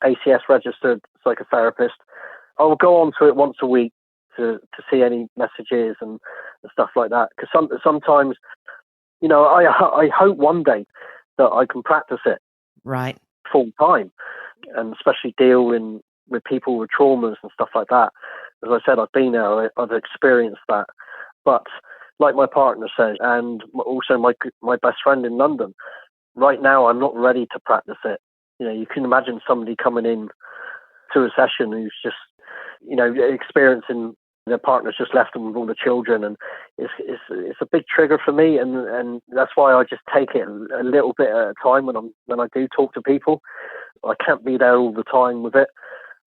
ACS registered psychotherapist. I will go on to it once a week to see any messages and stuff like that. Because sometimes, I hope one day that I can practice it Right. full time, and especially dealing with people with traumas and stuff like that. As I said, I've been there. I've experienced that. But like my partner says, and also my best friend in London, right now I'm not ready to practice it. You can imagine somebody coming in to a session who's just, experiencing their partner's just left them with all the children, and it's a big trigger for me, and that's why I just take it a little bit at a time when I do talk to people. I can't be there all the time with it.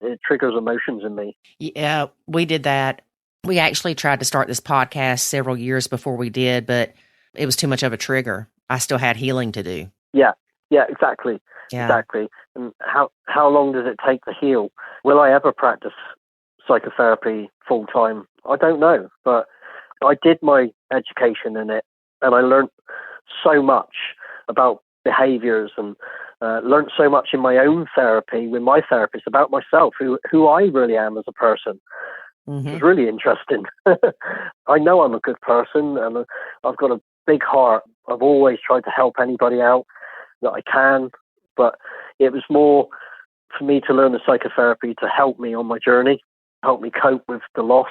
It triggers emotions in me. Yeah, we did that. We actually tried to start this podcast several years before we did, but it was too much of a trigger. I still had healing to do. Yeah, exactly. Yeah. Exactly. And how long does it take to heal? Will I ever practice psychotherapy full time? I don't know, but I did my education in it, and I learned so much about behaviors, and learned so much in my own therapy with my therapist about myself, who I really am as a person. Mm-hmm. It's really interesting. I know I'm a good person, and I've got a big heart. I've always tried to help anybody out that I can, but it was more for me to learn the psychotherapy to help me on my journey, help me cope with the loss.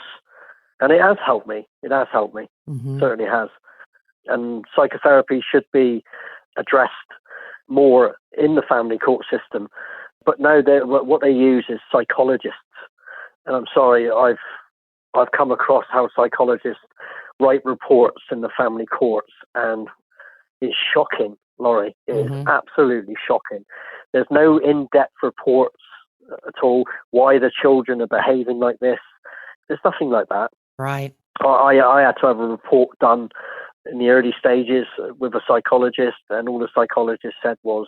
And it has helped me. Mm-hmm. Certainly has. And psychotherapy should be addressed more in the family court system. But no, what they use is psychologists. And I'm sorry, I've come across how psychologists write reports in the family courts, and it's shocking, Laurie. It is absolutely shocking. There's no in-depth reports at all why the children are behaving like this. There's nothing like that. Right. I had to have a report done in the early stages with a psychologist, and all the psychologist said was,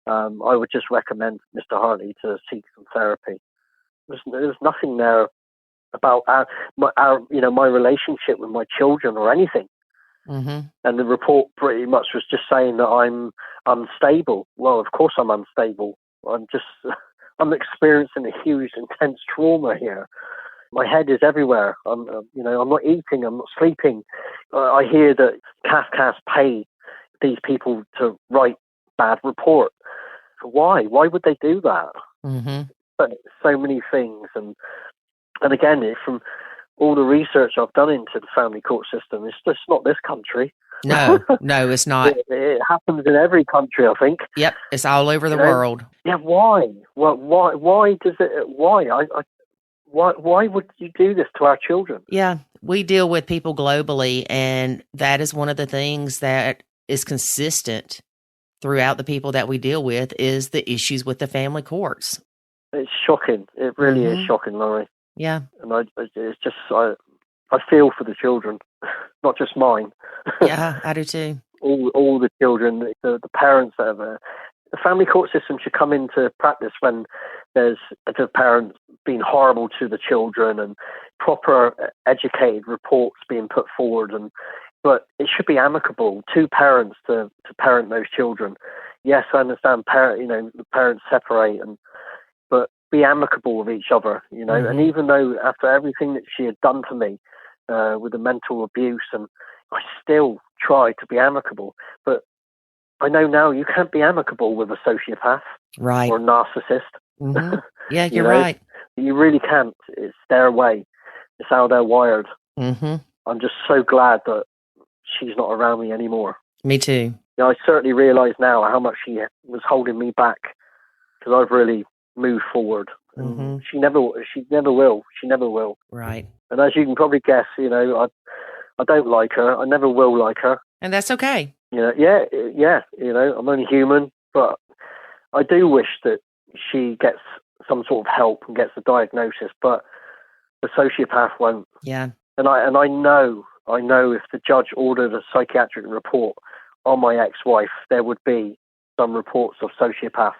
I would just recommend Mr. Hartley to seek some therapy. There's nothing there about my relationship with my children or anything. Mm-hmm. And the report pretty much was just saying that I'm unstable. Well, of course I'm unstable. I'm experiencing a huge, intense trauma here. My head is everywhere. I'm not eating. I'm not sleeping. I hear that Kafka's paid these people to write bad report. Why? Why would they do that? Mm-hmm. But so many things, and again, from all the research I've done into the family court system, it's just not this country. No, it's not. It happens in every country, I think. Yep, it's all over the world. Yeah, why? Well, why does it? Why would you do this to our children? Yeah, we deal with people globally, and that is one of the things that is consistent throughout the people that we deal with is the issues with the family courts. It's shocking. It really is shocking, Laurie. Yeah. And I feel for the children, not just mine. Yeah, I do too. All the children, the parents that have the family court system should come into practice when there's the parents being horrible to the children and proper educated reports being put forward. But it should be amicable. Two parents to parent those children. Yes, I understand. The parents separate, but be amicable with each other. And even though after everything that she had done to me with the mental abuse, and I still try to be amicable, but I know now you can't be amicable with a sociopath, right, or a narcissist. Mm-hmm. Yeah, you're right. You really can't. It's their way. It's how they're wired. Mm-hmm. I'm just so glad that she's not around me anymore. Me too. I certainly realise now how much she was holding me back, because I've really moved forward. Mm-hmm. She never will. Right. And as you can probably guess, I don't like her. I never will like her. And that's okay. Yeah. I'm only human, but I do wish that she gets some sort of help and gets a diagnosis. But The sociopath won't. Yeah. And I know if the judge ordered a psychiatric report on my ex-wife, there would be some reports of sociopath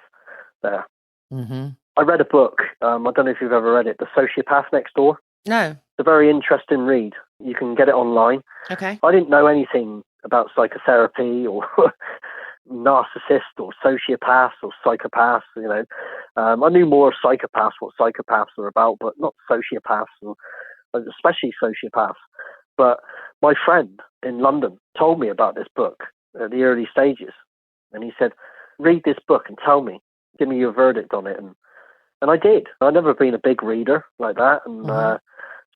there. Mm-hmm. I read a book. I don't know if you've ever read it, The Sociopath Next Door. No. It's a very interesting read. You can get it online. Okay. I didn't know anything about psychotherapy or narcissists or sociopaths or psychopaths, I knew more of psychopaths, what psychopaths are about, but not sociopaths, or especially sociopaths. But my friend in London told me about this book at the early stages. And he said, read this book and tell me, give me your verdict on it. And I did. I've never been a big reader like that. And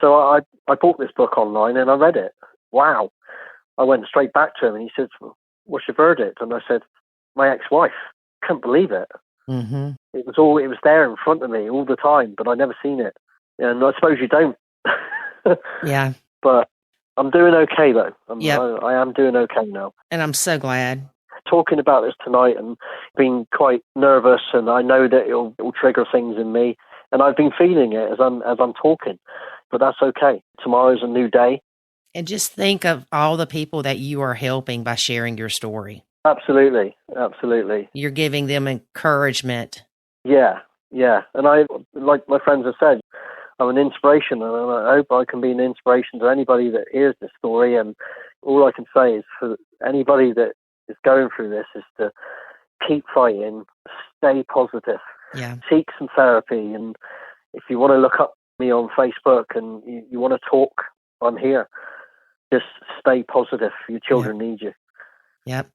so I bought this book online and I read it. Wow. I went straight back to him and he said, what's your verdict? And I said, my ex-wife. Couldn't believe it. Mm-hmm. It was there in front of me all the time, but I never seen it. And I suppose you don't. Yeah. But I'm doing okay though. Yep. I am doing okay now. And I'm so glad. Talking about this tonight and being quite nervous, and I know that it'll trigger things in me, and I've been feeling it as I'm talking, but that's okay. Tomorrow's a new day. And just think of all the people that you are helping by sharing your story. Absolutely. You're giving them encouragement. Yeah. And I, like my friends have said, I'm an inspiration, and I hope I can be an inspiration to anybody that hears this story. And all I can say is for anybody that is going through this is to keep fighting, stay positive, seek some therapy. And if you want to look up me on Facebook and you want to talk, I'm here. Just stay positive. Your children need you. Yep.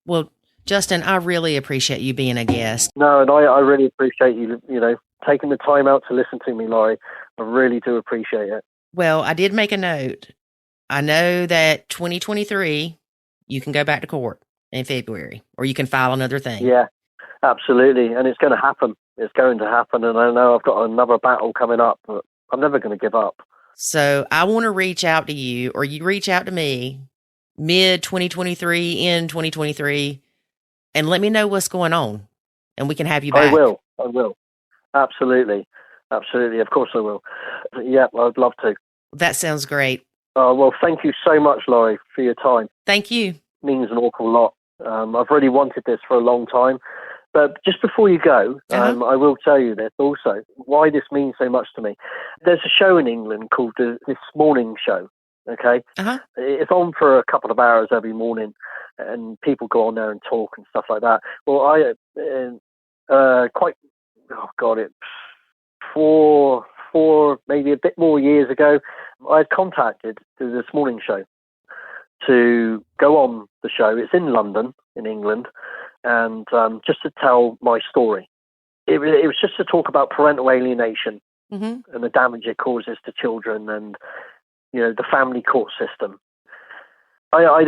Well, Justin, I really appreciate you being a guest. No, and I really appreciate you, taking the time out to listen to me, Laurie. I really do appreciate it. Well, I did make a note. I know that 2023, you can go back to court in February, or you can file another thing. Yeah, absolutely. And it's going to happen. It's going to happen. And I know I've got another battle coming up, but I'm never going to give up. So I want to reach out to you, or you reach out to me mid-2023, in 2023, and let me know what's going on, and we can have you back. I will. Absolutely. Of course I will. Yeah, I'd love to. That sounds great. Well, thank you so much, Laurie, for your time. Thank you. It means an awful lot. I've really wanted this for a long time. But just before you go, I will tell you this also, why this means so much to me. There's a show in England called This Morning Show, okay? It's on for a couple of hours every morning, and people go on there and talk and stuff like that. Well, it's 4, maybe a bit more years ago, I had contacted This Morning Show to go on the show. It's in London, in England, and just to tell my story. It was just to talk about parental alienation and the damage it causes to children, and the family court system. I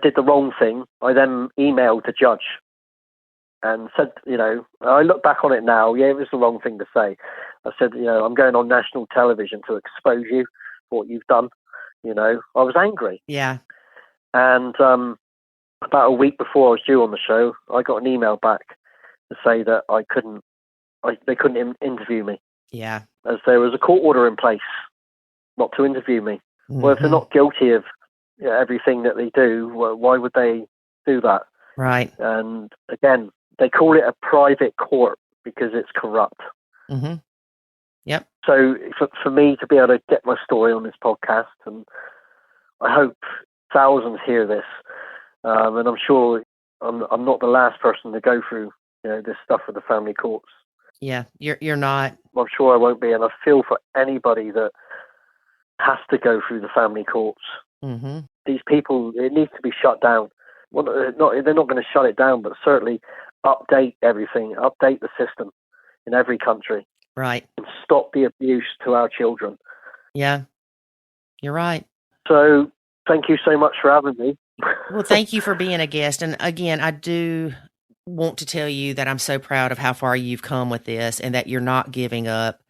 did the wrong thing. I then emailed the judge and said, I look back on it now, it was the wrong thing to say. I said, I'm going on national television to expose you for what you've done. I was angry. Yeah. And about a week before I was due on the show, I got an email back to say that they couldn't interview me. Yeah. As there was a court order in place not to interview me. Well, if they're not guilty of everything that they do, why would they do that? Right. And again, they call it a private court because it's corrupt. Yep. So for me to be able to get my story on this podcast, and I hope thousands hear this, and I'm sure I'm not the last person to go through this stuff with the family courts. Yeah, you're not. I'm sure I won't be, and I feel for anybody that has to go through the family courts. These people, it needs to be shut down. Well, they're not going to shut it down, but certainly update everything, update the system in every country. Right. And stop the abuse to our children. Yeah, you're right. So thank you so much for having me. Well, thank you for being a guest. And again, I do want to tell you that I'm so proud of how far you've come with this and that you're not giving up.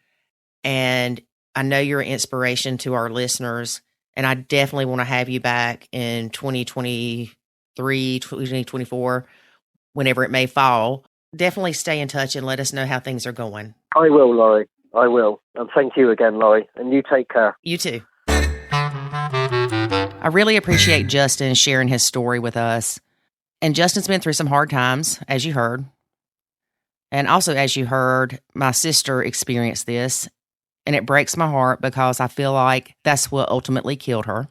And I know you're an inspiration to our listeners. And I definitely want to have you back in 2023, 2024, whenever it may fall. Definitely stay in touch and let us know how things are going. I will, Laurie. I will. And thank you again, Laurie. And you take care. You too. I really appreciate Justin sharing his story with us. And Justin's been through some hard times, as you heard. And also, as you heard, my sister experienced this. And it breaks my heart because I feel like that's what ultimately killed her.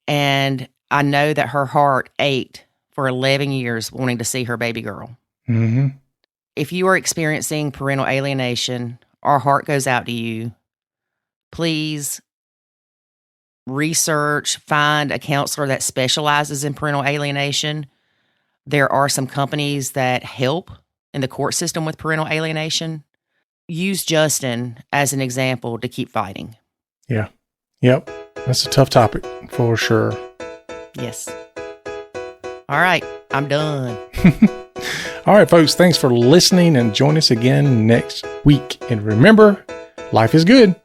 And I know that her heart ached for 11 years wanting to see her baby girl. Mm-hmm. If you are experiencing parental alienation, our heart goes out to you. Please research, find a counselor that specializes in parental alienation. There are some companies that help in the court system with parental alienation. Use Justin as an example to keep fighting. Yeah. Yep. That's a tough topic for sure. Yes. All right. I'm done. All right, folks. Thanks for listening, and join us again next week. And remember, life is good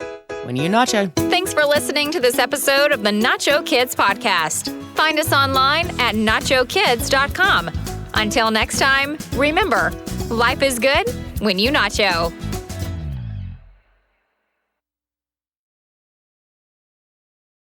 when you nacho. Thanks for listening to this episode of the Nacho Kids Podcast. Find us online at nachokids.com. Until next time, remember, life is good when you nacho.